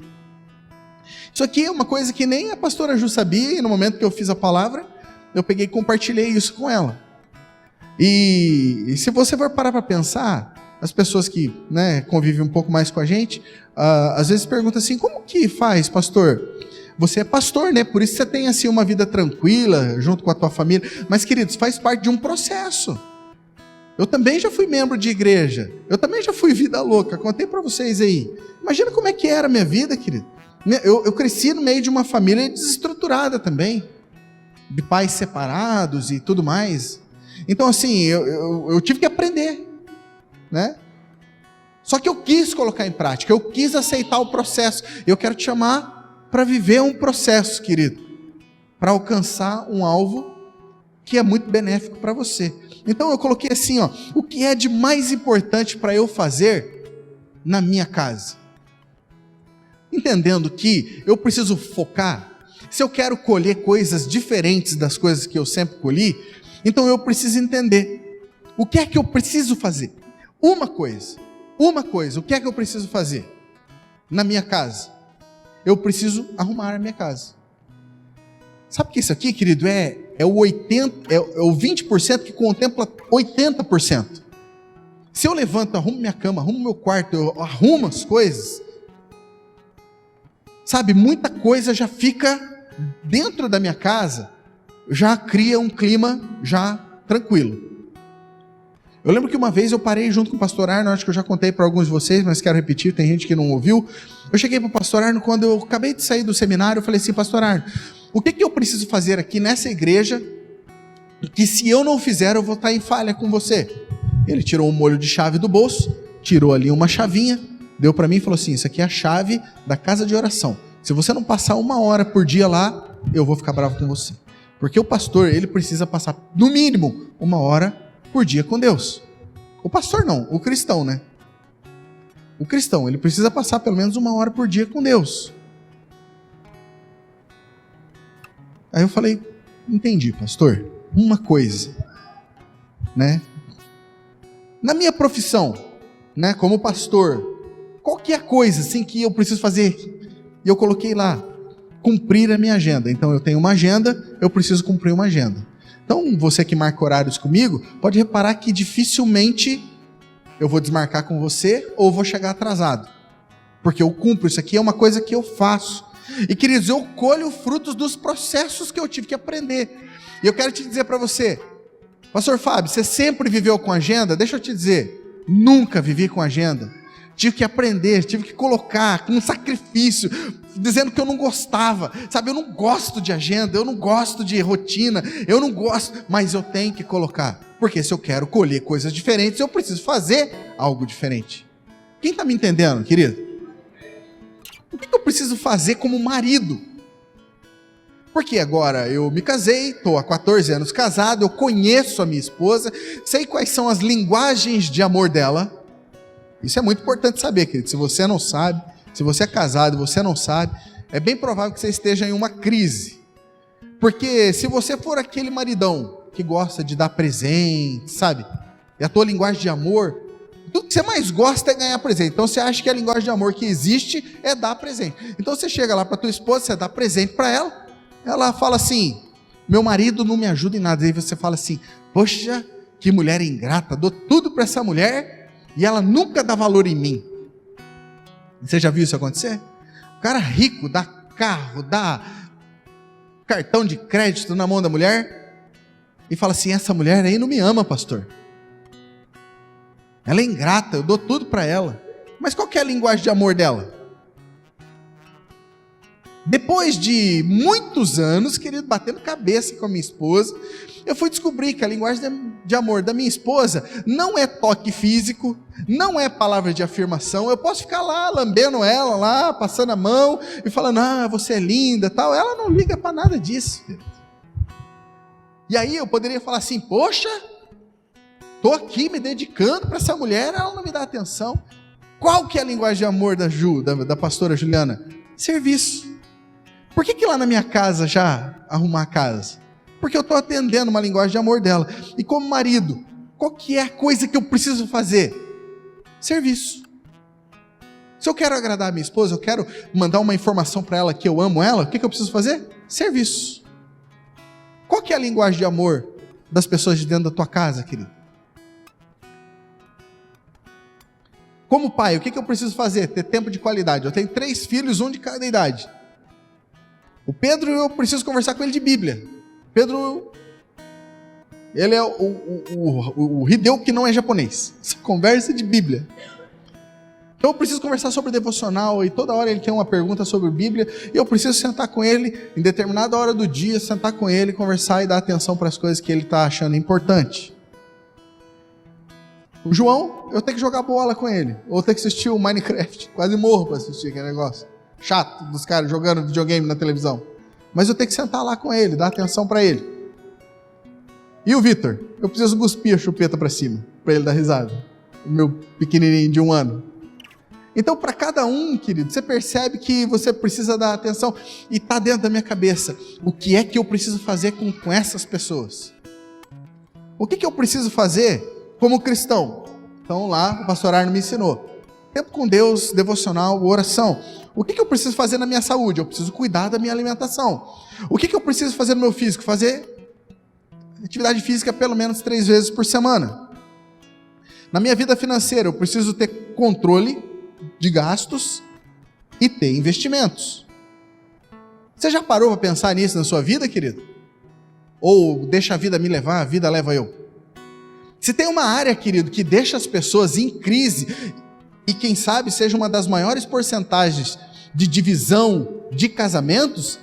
Isso aqui é uma coisa que nem a pastora Ju sabia, e no momento que eu fiz a palavra, eu peguei e compartilhei isso com ela. E se você for parar para pensar, as pessoas que, né, convivem um pouco mais com a gente, às vezes perguntam assim, como que faz, pastor? Você é pastor, né? Por isso você tem assim uma vida tranquila, junto com a tua família. Mas, queridos, faz parte de um processo. Eu também já fui membro de igreja. Eu também já fui vida louca. Contei para vocês aí. Imagina como é que era a minha vida, querido. Eu cresci no meio de uma família desestruturada também. De pais separados e tudo mais. Então, assim, eu tive que aprender, né? Só que eu quis colocar em prática, eu quis aceitar o processo. Eu quero te chamar para viver um processo, querido, para alcançar um alvo que é muito benéfico para você. Então, eu coloquei assim, o que é de mais importante para eu fazer na minha casa? Entendendo que eu preciso focar. Se eu quero colher coisas diferentes das coisas que eu sempre colhi, então eu preciso entender o que é que eu preciso fazer. Uma coisa, o que é que eu preciso fazer na minha casa? Eu preciso arrumar a minha casa. Sabe que isso aqui, querido, é o 20% que contempla 80%. Se eu levanto, arrumo minha cama, arrumo meu quarto, eu arrumo as coisas, sabe, muita coisa já fica dentro da minha casa, já cria um clima já tranquilo. Eu lembro que uma vez eu parei junto com o pastor Arno, acho que eu já contei para alguns de vocês, mas quero repetir, tem gente que não ouviu. Eu cheguei para o pastor Arno quando eu acabei de sair do seminário, eu falei assim, pastor Arno, o que eu preciso fazer aqui nessa igreja, que se eu não fizer eu vou estar em falha com você? Ele tirou um molho de chave do bolso, tirou ali uma chavinha, deu para mim e falou assim, isso aqui é a chave da casa de oração. Se você não passar 1 hora por dia lá, eu vou ficar bravo com você. Porque o pastor, ele precisa passar, no mínimo, 1 hora por dia com Deus. O pastor não, o cristão, né? O cristão, ele precisa passar pelo menos 1 hora por dia com Deus. Aí eu falei, entendi, pastor, uma coisa, né? Na minha profissão, né, como pastor, qual que é a coisa assim que eu preciso fazer? E eu coloquei lá, cumprir a minha agenda. Então eu tenho uma agenda, eu preciso cumprir uma agenda. Então você que marca horários comigo, pode reparar que dificilmente eu vou desmarcar com você ou vou chegar atrasado. Porque eu cumpro, isso aqui é uma coisa que eu faço. E queridos, eu colho frutos dos processos que eu tive que aprender. E eu quero te dizer para você, pastor Fábio, você sempre viveu com agenda? Deixa eu te dizer, Nunca vivi com agenda. Tive que aprender, tive que colocar com um sacrifício, dizendo que eu não gostava, sabe? Eu não gosto de agenda, eu não gosto de rotina, eu não gosto, mas eu tenho que colocar, porque se eu quero colher coisas diferentes, eu preciso fazer algo diferente. Quem está me entendendo, querido? O que eu preciso fazer como marido? Porque agora eu me casei, estou há 14 anos casado, eu conheço a minha esposa, sei quais são as linguagens de amor dela. Isso é muito importante saber, querido. Se você não sabe, se você é casado e você não sabe, é bem provável que você esteja em uma crise. Porque se você for aquele maridão que gosta de dar presente, sabe? E a tua linguagem de amor, tudo que você mais gosta é ganhar presente. Então você acha que a linguagem de amor que existe é dar presente. Então você chega lá para tua esposa, você dá presente para ela, ela fala assim: meu marido não me ajuda em nada. Aí você fala assim: poxa, que mulher ingrata, dou tudo para essa mulher e ela nunca dá valor em mim. Você já viu isso acontecer? O cara rico dá carro, dá cartão de crédito na mão da mulher e fala assim: essa mulher aí não me ama, pastor. Ela é ingrata, eu dou tudo para ela. Mas qual que é a linguagem de amor dela? Depois de muitos anos, querido, batendo cabeça com a minha esposa, eu fui descobrir que a linguagem de amor da minha esposa não é toque físico, não é palavra de afirmação. Eu posso ficar lá, lambendo ela, lá, passando a mão e falando: ah, você é linda, tal. Ela não liga para nada disso, querido. E aí eu poderia falar assim: poxa, estou aqui me dedicando para essa mulher, ela não me dá atenção. Qual que é a linguagem de amor da Ju, da pastora Juliana? Serviço. Por que lá na minha casa já arrumar a casa? Porque eu estou atendendo uma linguagem de amor dela. E como marido, qual que é a coisa que eu preciso fazer? Serviço. Se eu quero agradar a minha esposa, eu quero mandar uma informação para ela que eu amo ela, o que eu preciso fazer? Serviço. Qual que é a linguagem de amor das pessoas de dentro da tua casa, querido? Como pai, o que eu preciso fazer? Ter tempo de qualidade. Eu tenho 3 filhos, um de cada idade. O Pedro, eu preciso conversar com ele de Bíblia. Pedro, ele é o Hideo que não é japonês. Você conversa de Bíblia. Então eu preciso conversar sobre devocional e toda hora ele tem uma pergunta sobre Bíblia e eu preciso sentar com ele em determinada hora do dia, sentar com ele, conversar e dar atenção para as coisas que ele está achando importante. O João, eu tenho que jogar bola com ele, ou tenho que assistir o Minecraft. Quase morro para assistir aquele negócio chato dos caras jogando videogame na televisão. Mas eu tenho que sentar lá com ele, dar atenção para ele. E o Vitor? Eu preciso cuspir a chupeta para cima, para ele dar risada. O meu pequenininho de 1 ano. Então, para cada um, querido, você percebe que você precisa dar atenção. E está dentro da minha cabeça. O que é que eu preciso fazer com essas pessoas? O que eu preciso fazer como cristão? Então lá, o pastor Arno me ensinou. Tempo com Deus, devocional, oração. O que eu preciso fazer na minha saúde? Eu preciso cuidar da minha alimentação. O que eu preciso fazer no meu físico? Fazer atividade física pelo menos 3 vezes por semana. Na minha vida financeira, eu preciso ter controle de gastos e ter investimentos. Você já parou para pensar nisso na sua vida, querido? Ou deixa a vida me levar, a vida leva eu? Se tem uma área, querido, que deixa as pessoas em crise e quem sabe seja uma das maiores porcentagens de divisão de casamentos,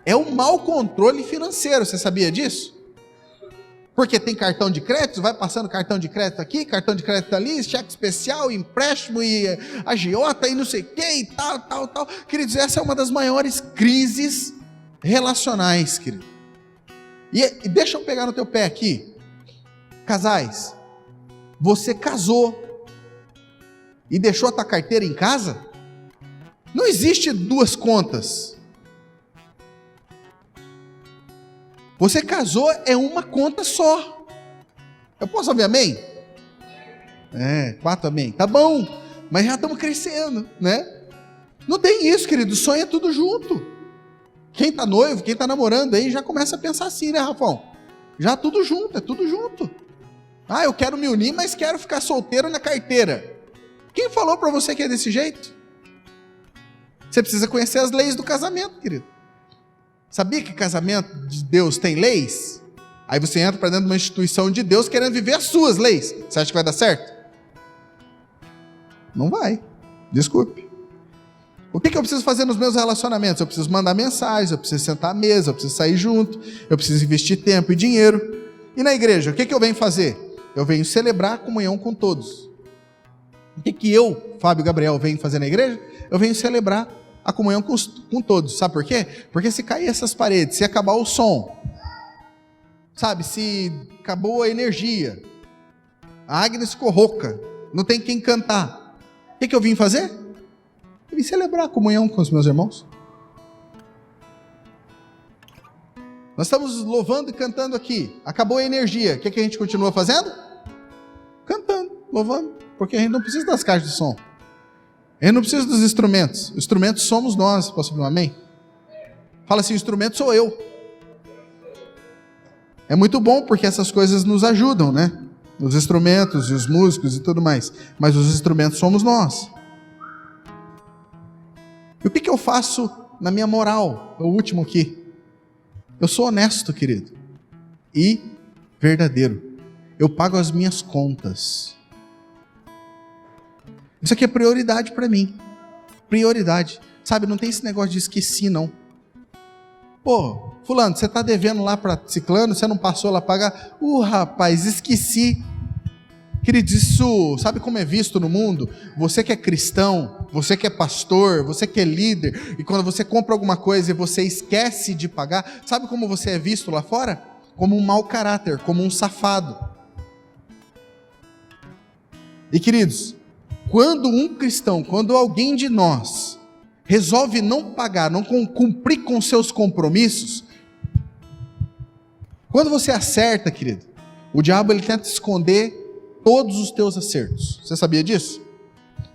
é o mau controle financeiro. Você sabia disso? Porque tem cartão de crédito, vai passando cartão de crédito aqui, cartão de crédito ali, cheque especial, empréstimo e agiota e não sei o que e tal. Queridos, essa é uma das maiores crises relacionais, querido. E deixa eu pegar no teu pé aqui. Casais, você casou e deixou a tua carteira em casa? Não existe 2 contas. Você casou, é uma conta só. Eu posso ouvir amém? 4 amém. Tá bom, mas já estamos crescendo, né? Não tem isso, querido. Sonho é tudo junto. Quem tá noivo, quem tá namorando aí, já começa a pensar assim, né, Rafão? Já tudo junto, é tudo junto. Ah, eu quero me unir, mas quero ficar solteiro na carteira. Quem falou para você que é desse jeito? Você precisa conhecer as leis do casamento, querido. Sabia que casamento de Deus tem leis? Aí você entra para dentro de uma instituição de Deus querendo viver as suas leis. Você acha que vai dar certo? Não vai. Desculpe. O que eu preciso fazer nos meus relacionamentos? Eu preciso mandar mensagens, eu preciso sentar à mesa, eu preciso sair junto, eu preciso investir tempo e dinheiro. E na igreja, o que eu venho fazer? Eu venho celebrar a comunhão com todos. O que eu, Fábio Gabriel, venho fazer na igreja? Eu venho celebrar a comunhão com todos. Sabe por quê? Porque se cair essas paredes, se acabar o som, sabe, se acabou a energia, a Agnes ficou rouca, não tem quem cantar, o que eu vim fazer? Eu vim celebrar a comunhão com os meus irmãos. Nós estamos louvando e cantando aqui, acabou a energia, o que a gente continua fazendo? Cantando, louvando, porque a gente não precisa das caixas de som, a gente não precisa dos instrumentos, os instrumentos somos nós. Posso ouvir um amém? Fala assim, o instrumento sou eu. É muito bom porque essas coisas nos ajudam, né? Os instrumentos e os músicos e tudo mais, mas os instrumentos somos nós. E o que eu faço na minha moral? É o último aqui. Eu sou honesto, querido, e verdadeiro. Eu pago as minhas contas. Isso aqui é prioridade para mim. Prioridade. Sabe, não tem esse negócio de esqueci, não. Pô, fulano, você está devendo lá para ciclano, você não passou lá pagar? Rapaz, esqueci. Queridos, isso, sabe como é visto no mundo? Você que é cristão, você que é pastor, você que é líder, e quando você compra alguma coisa e você esquece de pagar, sabe como você é visto lá fora? Como um mau caráter, como um safado. E queridos, quando um cristão, quando alguém de nós resolve não pagar, não cumprir com seus compromissos, quando você acerta, querido, o diabo ele tenta esconder todos os teus acertos. Você sabia disso?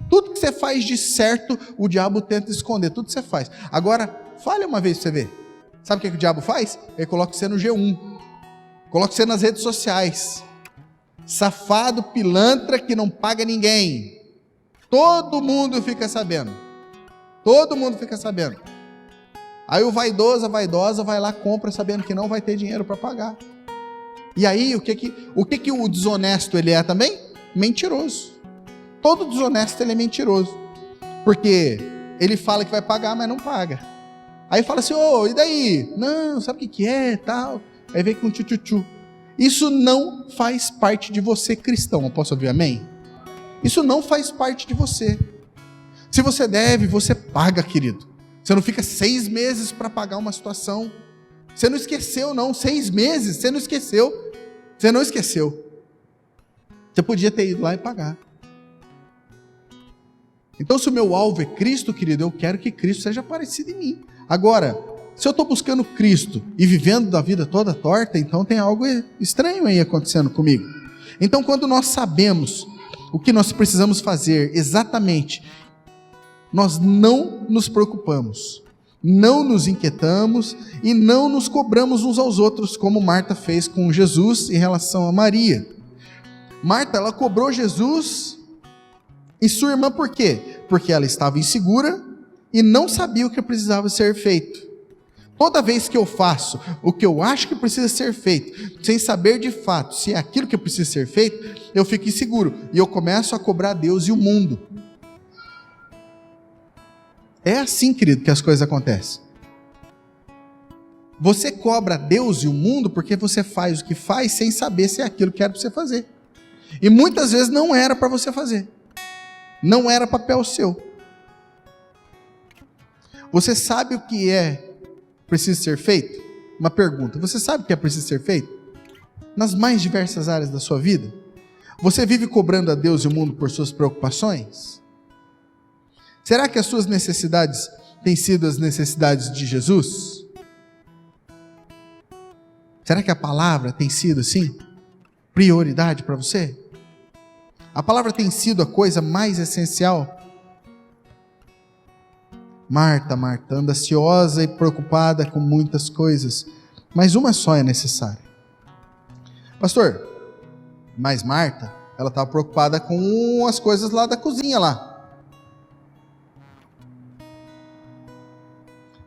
Tudo que você faz de certo, o diabo tenta esconder, tudo que você faz. Agora, fale uma vez para você ver. Sabe o que o diabo faz? Ele coloca você no G1, coloca você nas redes sociais. Safado, pilantra que não paga ninguém. Todo mundo fica sabendo. Todo mundo fica sabendo. Aí o vaidoso, a vaidosa vai lá, compra sabendo que não vai ter dinheiro para pagar. E aí, o que o desonesto ele é também? Mentiroso. Todo desonesto ele é mentiroso. Porque ele fala que vai pagar, mas não paga. Aí fala assim, e daí? Não, sabe o que é, tal. Aí vem com tchu-tchu-tchu. Isso não faz parte de você, cristão. Eu posso ouvir amém? Isso não faz parte de você. Se você deve, você paga, querido. Você não fica 6 meses para pagar uma situação. Você não esqueceu, não. 6 meses, você não esqueceu. Você não esqueceu. Você podia ter ido lá e pagar. Então, se o meu alvo é Cristo, querido, eu quero que Cristo seja parecido em mim. Agora, se eu estou buscando Cristo e vivendo da vida toda torta, então tem algo estranho aí acontecendo comigo. Então, quando nós sabemos o que nós precisamos fazer exatamente, nós não nos preocupamos, não nos inquietamos e não nos cobramos uns aos outros, como Marta fez com Jesus em relação a Maria. Marta, ela cobrou Jesus e sua irmã por quê? Porque ela estava insegura e não sabia o que precisava ser feito. Toda vez que eu faço o que eu acho que precisa ser feito, sem saber de fato se é aquilo que precisa ser feito, eu fico inseguro e eu começo a cobrar Deus e o mundo. É assim, querido, que as coisas acontecem. Você cobra Deus e o mundo porque você faz o que faz sem saber se é aquilo que era para você fazer. E muitas vezes não era para você fazer. Não era papel seu. Você sabe o que precisa ser feito? Uma pergunta. Você sabe o que é preciso ser feito? Nas mais diversas áreas da sua vida? Você vive cobrando a Deus e o mundo por suas preocupações? Será que as suas necessidades têm sido as necessidades de Jesus? Será que a palavra tem sido, assim, prioridade para você? A palavra tem sido a coisa mais essencial? Marta, anda ansiosa e preocupada com muitas coisas, mas uma só é necessária. Pastor, mas Marta, ela estava preocupada com as coisas lá da cozinha lá.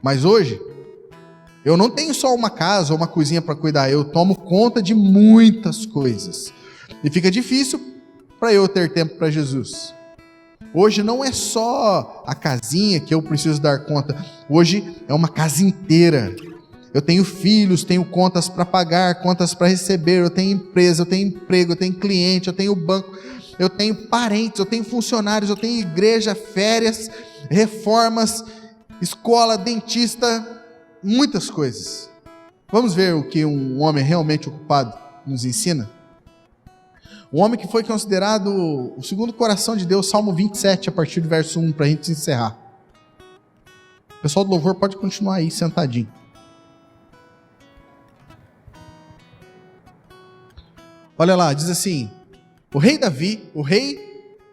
Mas hoje, eu não tenho só uma casa ou uma cozinha para cuidar, eu tomo conta de muitas coisas. E fica difícil para eu ter tempo para Jesus. Hoje não é só a casinha que eu preciso dar conta. Hoje é uma casa inteira. Eu tenho filhos, tenho contas para pagar, contas para receber, eu tenho empresa, eu tenho emprego, eu tenho cliente, eu tenho banco, eu tenho parentes, eu tenho funcionários, eu tenho igreja, férias, reformas, escola, dentista, muitas coisas. Vamos ver o que um homem realmente ocupado nos ensina? Um homem que foi considerado o segundo coração de Deus, Salmo 27, a partir do verso 1, para a gente encerrar. O pessoal do louvor pode continuar aí, sentadinho. Olha lá, diz assim: o rei Davi, o rei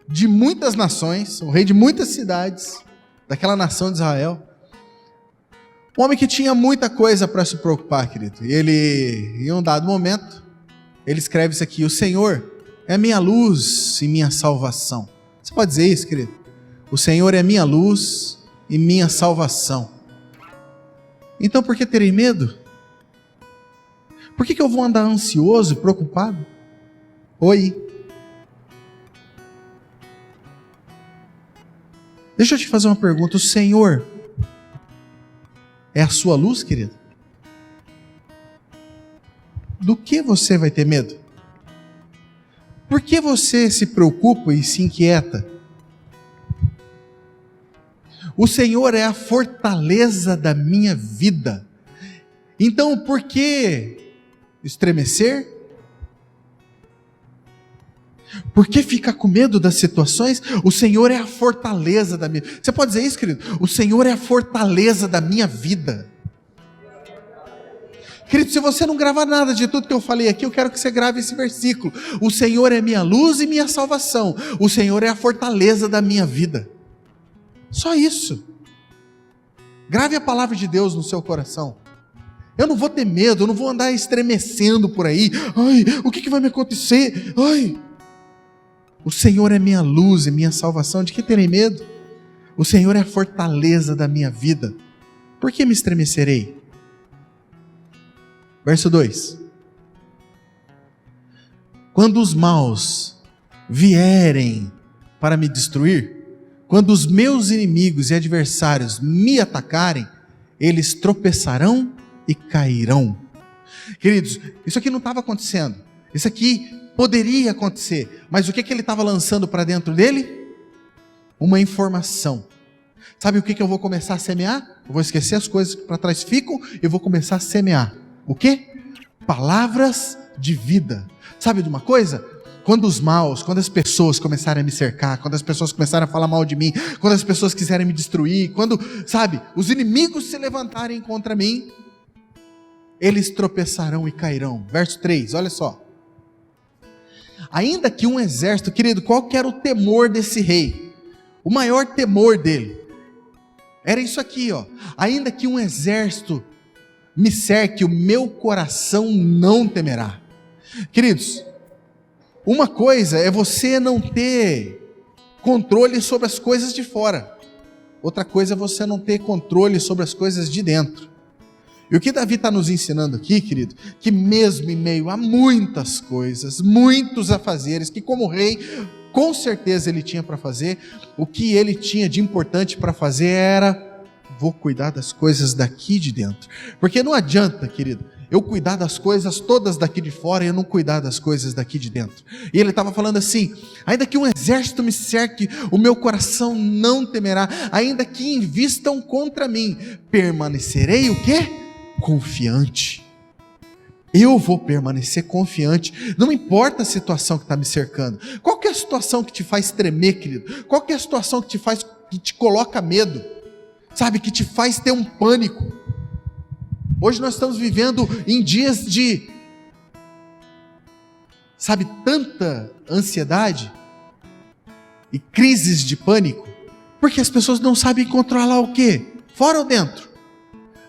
de muitas nações, o rei de muitas cidades, daquela nação de Israel, um homem que tinha muita coisa para se preocupar, querido. E ele, em um dado momento, ele escreve isso aqui: o Senhor é minha luz e minha salvação. Você pode dizer isso, querido? O Senhor é minha luz e minha salvação. Então por que terei medo? Por que eu vou andar ansioso, preocupado? Oi. Deixa eu te fazer uma pergunta. O Senhor é a sua luz, querido? Do que você vai ter medo? Por que você se preocupa e se inquieta? O Senhor é a fortaleza da minha vida. Então, por que estremecer? Por que ficar com medo das situações? O Senhor é a fortaleza da minha vida. Você pode dizer isso, querido? O Senhor é a fortaleza da minha vida. Querido, se você não gravar nada de tudo que eu falei aqui, eu quero que você grave esse versículo. O Senhor é minha luz e minha salvação. O Senhor é a fortaleza da minha vida. Só isso. Grave a palavra de Deus no seu coração. Eu não vou ter medo, eu não vou andar estremecendo por aí. Ai, o que vai me acontecer? Ai. O Senhor é minha luz e minha salvação. De que terei medo? O Senhor é a fortaleza da minha vida. Por que me estremecerei? Verso 2: quando os maus vierem para me destruir, quando os meus inimigos e adversários me atacarem, eles tropeçarão e cairão. Queridos, isso aqui não estava acontecendo. Isso aqui poderia acontecer. Mas o que ele estava lançando para dentro dele? Uma informação. Sabe o que eu vou começar a semear? Eu vou esquecer as coisas que para trás ficam e vou começar a semear. O quê? Palavras de vida. Sabe de uma coisa? Quando os maus, quando as pessoas começarem a me cercar, quando as pessoas começarem a falar mal de mim, quando as pessoas quiserem me destruir, quando, sabe, os inimigos se levantarem contra mim, eles tropeçarão e cairão. Verso 3, olha só. Ainda que um exército, querido, qual que era o temor desse rei? O maior temor dele era isso aqui, ó. Ainda que um exército me cerque, o meu coração não temerá. Queridos, uma coisa é você não ter controle sobre as coisas de fora. Outra coisa é você não ter controle sobre as coisas de dentro. E o que Davi está nos ensinando aqui, querido, que mesmo em meio a muitas coisas, muitos afazeres, que como rei, com certeza ele tinha para fazer, o que ele tinha de importante para fazer era: vou cuidar das coisas daqui de dentro. Porque não adianta, querido, eu cuidar das coisas todas daqui de fora e eu não cuidar das coisas daqui de dentro. E ele estava falando assim: ainda que um exército me cerque, o meu coração não temerá. Ainda que invistam contra mim, permanecerei o quê? Confiante. Eu vou permanecer confiante. Não importa a situação que está me cercando. Qual que é a situação que te faz tremer, querido? Qual que é a situação que te coloca medo? Sabe, que te faz ter um pânico. Hoje nós estamos vivendo em dias de, sabe, tanta ansiedade e crises de pânico, porque as pessoas não sabem controlar o quê? Fora ou dentro?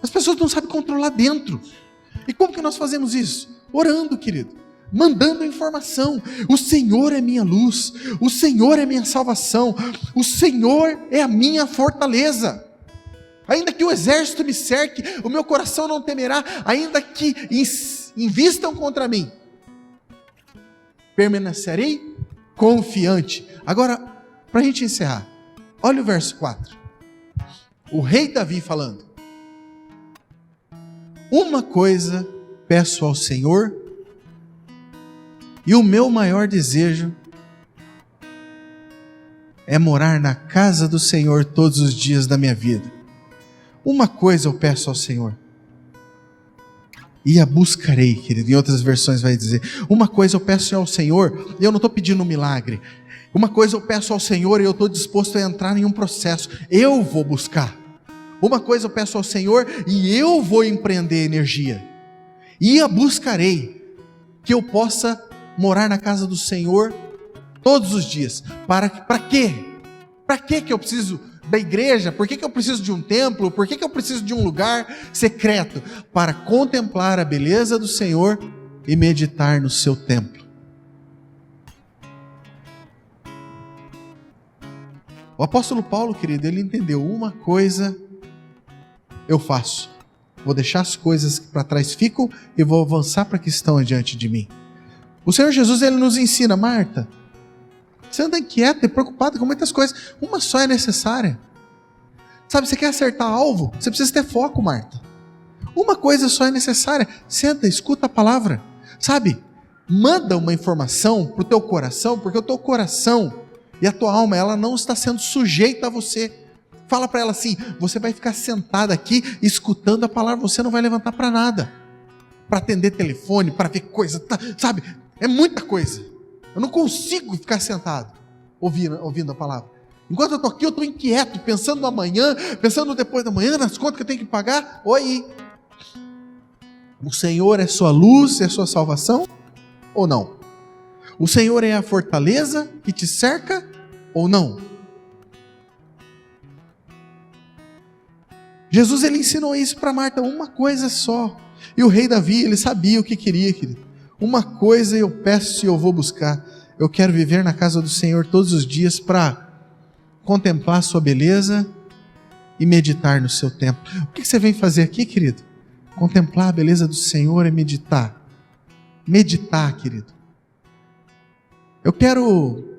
As pessoas não sabem controlar dentro. E como que nós fazemos isso? Orando, querido. Mandando informação. O Senhor é minha luz. O Senhor é minha salvação. O Senhor é a minha fortaleza. Ainda que o exército me cerque, o meu coração não temerá. Ainda que invistam contra mim, permanecerei confiante. Agora, para a gente encerrar, olha o verso 4. O rei Davi falando: uma coisa peço ao Senhor, e o meu maior desejo é morar na casa do Senhor todos os dias da minha vida. Uma coisa eu peço ao Senhor, e a buscarei, querido. Em outras versões vai dizer: uma coisa eu peço ao Senhor, e eu não estou pedindo um milagre. Uma coisa eu peço ao Senhor, e eu estou disposto a entrar em um processo. Eu vou buscar. Uma coisa eu peço ao Senhor, e eu vou empreender energia. E a buscarei, que eu possa morar na casa do Senhor todos os dias. Para quê? Para que eu preciso da igreja? Por que eu preciso de um templo? Por que eu preciso de um lugar secreto? Para contemplar a beleza do Senhor e meditar no seu templo. O apóstolo Paulo, querido, ele entendeu: uma coisa eu faço, vou deixar as coisas que para trás ficam e vou avançar para que estão diante de mim. O Senhor Jesus, ele nos ensina: Marta, você anda inquieta e preocupada com muitas coisas, uma só é necessária. Sabe, você quer acertar alvo? Você precisa ter foco, Marta. Uma coisa só é necessária. Senta, escuta a palavra. Sabe, manda uma informação para o teu coração, porque o teu coração e a tua alma, ela não está sendo sujeita a você. Fala para ela assim: você vai ficar sentada aqui escutando a palavra, você não vai levantar para nada. Para atender telefone, para ver coisa, sabe, é muita coisa. Eu não consigo ficar sentado ouvindo a palavra. Enquanto eu estou aqui, eu estou inquieto, pensando no amanhã, pensando depois da manhã, nas contas que eu tenho que pagar. Oi! O Senhor é sua luz, é sua salvação ou não? O Senhor é a fortaleza que te cerca ou não? Jesus, ele ensinou isso para Marta: uma coisa só. E o rei Davi, ele sabia o que queria, querido. Uma coisa eu peço e eu vou buscar. Eu quero viver na casa do Senhor todos os dias para contemplar a sua beleza e meditar no seu templo. O que você vem fazer aqui, querido? Contemplar a beleza do Senhor e meditar. Meditar, querido. Eu quero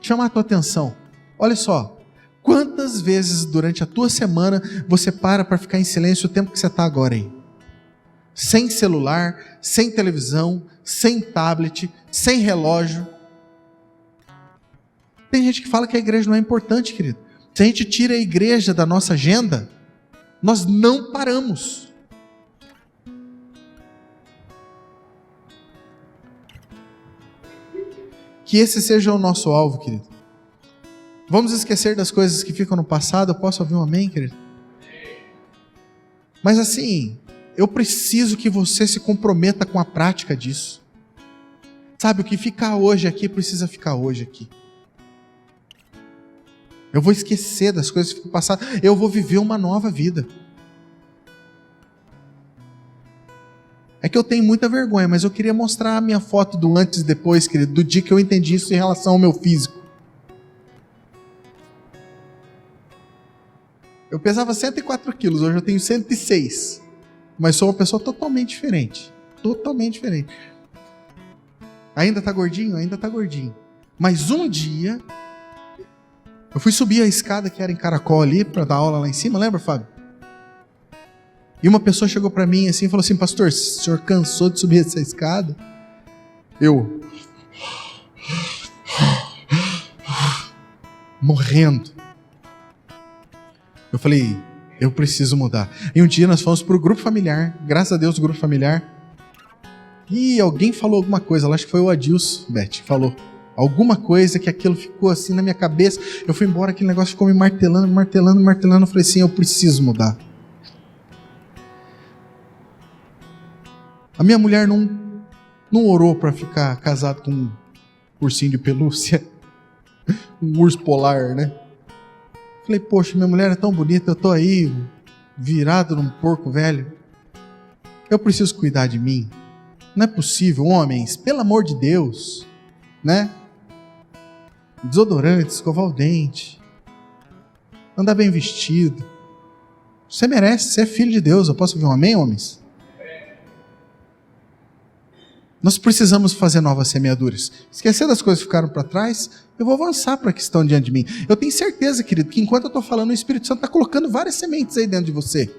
chamar a tua atenção. Olha só. Quantas vezes durante a tua semana você para ficar em silêncio o tempo que você está agora aí? Sem celular, sem televisão, sem tablet, sem relógio. Tem gente que fala que a igreja não é importante, querido. Se a gente tira a igreja da nossa agenda, nós não paramos. Que esse seja o nosso alvo, querido. Vamos esquecer das coisas que ficam no passado. Eu posso ouvir um amém, querido? Mas assim, eu preciso que você se comprometa com a prática disso. Sabe, o que ficar hoje aqui, precisa ficar hoje aqui. Eu vou esquecer das coisas que ficam no passado. Eu vou viver uma nova vida. É que eu tenho muita vergonha, mas eu queria mostrar a minha foto do antes e depois, querido, do dia que eu entendi isso em relação ao meu físico. Eu pesava 104 quilos, hoje eu tenho 106. Mas sou uma pessoa totalmente diferente. Totalmente diferente. Ainda tá gordinho? Ainda tá gordinho. Mas um dia, eu fui subir a escada que era em Caracol ali, para dar aula lá em cima, lembra, Fábio? E uma pessoa chegou para mim assim e falou assim: pastor, o senhor cansou de subir essa escada? Eu morrendo. Eu falei: eu preciso mudar. E um dia nós fomos para o grupo familiar, graças a Deus o grupo familiar, e alguém falou alguma coisa, acho que foi o Adilson, Beth, falou alguma coisa que aquilo ficou assim na minha cabeça. Eu fui embora, aquele negócio ficou me martelando. Eu falei assim: eu preciso mudar. A minha mulher não orou para ficar casado com um ursinho de pelúcia, um urso polar, né? Falei: poxa, minha mulher é tão bonita, eu tô aí virado num porco velho. Eu preciso cuidar de mim. Não é possível, homens, pelo amor de Deus, né? Desodorante, escovar o dente, andar bem vestido. Você merece, você é filho de Deus. Eu posso ouvir um amém, homens? Nós precisamos fazer novas semeaduras. Esquecer das coisas que ficaram para trás, eu vou avançar para a que estão diante de mim. Eu tenho certeza, querido, que enquanto eu estou falando, o Espírito Santo está colocando várias sementes aí dentro de você.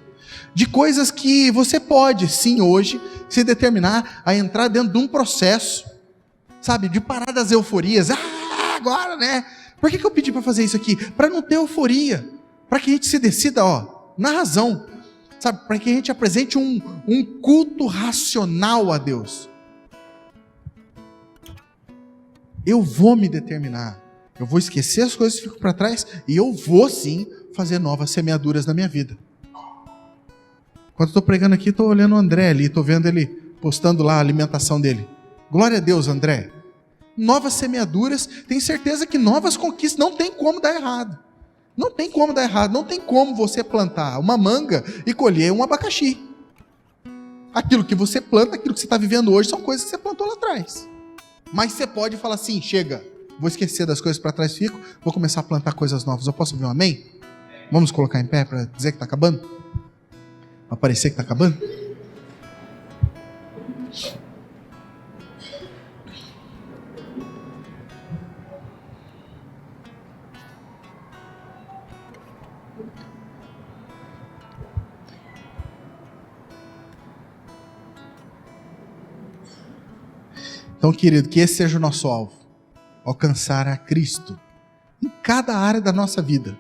De coisas que você pode, sim, hoje, se determinar a entrar dentro de um processo, sabe, de parar das euforias. Agora, né? Por que eu pedi para fazer isso aqui? Para não ter euforia. Para que a gente se decida, na razão. Sabe, para que a gente apresente um culto racional a Deus. Eu vou me determinar, eu vou esquecer as coisas que ficam para trás e eu vou sim fazer novas semeaduras na minha vida. Quando eu estou pregando aqui, estou olhando o André ali, estou vendo ele postando lá a alimentação dele. Glória a Deus, André. Novas semeaduras, tenho certeza que novas conquistas, não tem como dar errado. Não tem como dar errado, não tem como você plantar uma manga e colher um abacaxi. Aquilo que você planta, aquilo que você está vivendo hoje, são coisas que você plantou lá atrás. Mas você pode falar assim, chega, vou esquecer das coisas para trás, vou começar a plantar coisas novas. Eu posso ouvir um amém? Vamos colocar em pé para dizer que está acabando? Para parecer que está acabando? Então, querido, que esse seja o nosso alvo. Alcançar a Cristo em cada área da nossa vida.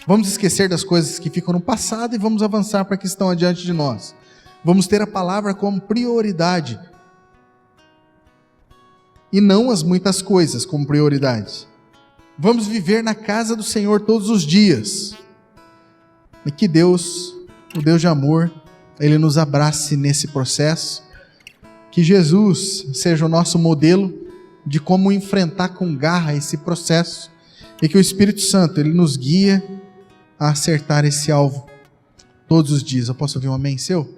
Vamos esquecer das coisas que ficam no passado e vamos avançar para que estão adiante de nós. Vamos ter a palavra como prioridade. E não as muitas coisas como prioridade. Vamos viver na casa do Senhor todos os dias. E que Deus, o Deus de amor, Ele nos abrace nesse processo. Que Jesus seja o nosso modelo de como enfrentar com garra esse processo. E que o Espírito Santo, Ele nos guia a acertar esse alvo todos os dias. Eu posso ouvir um amém seu?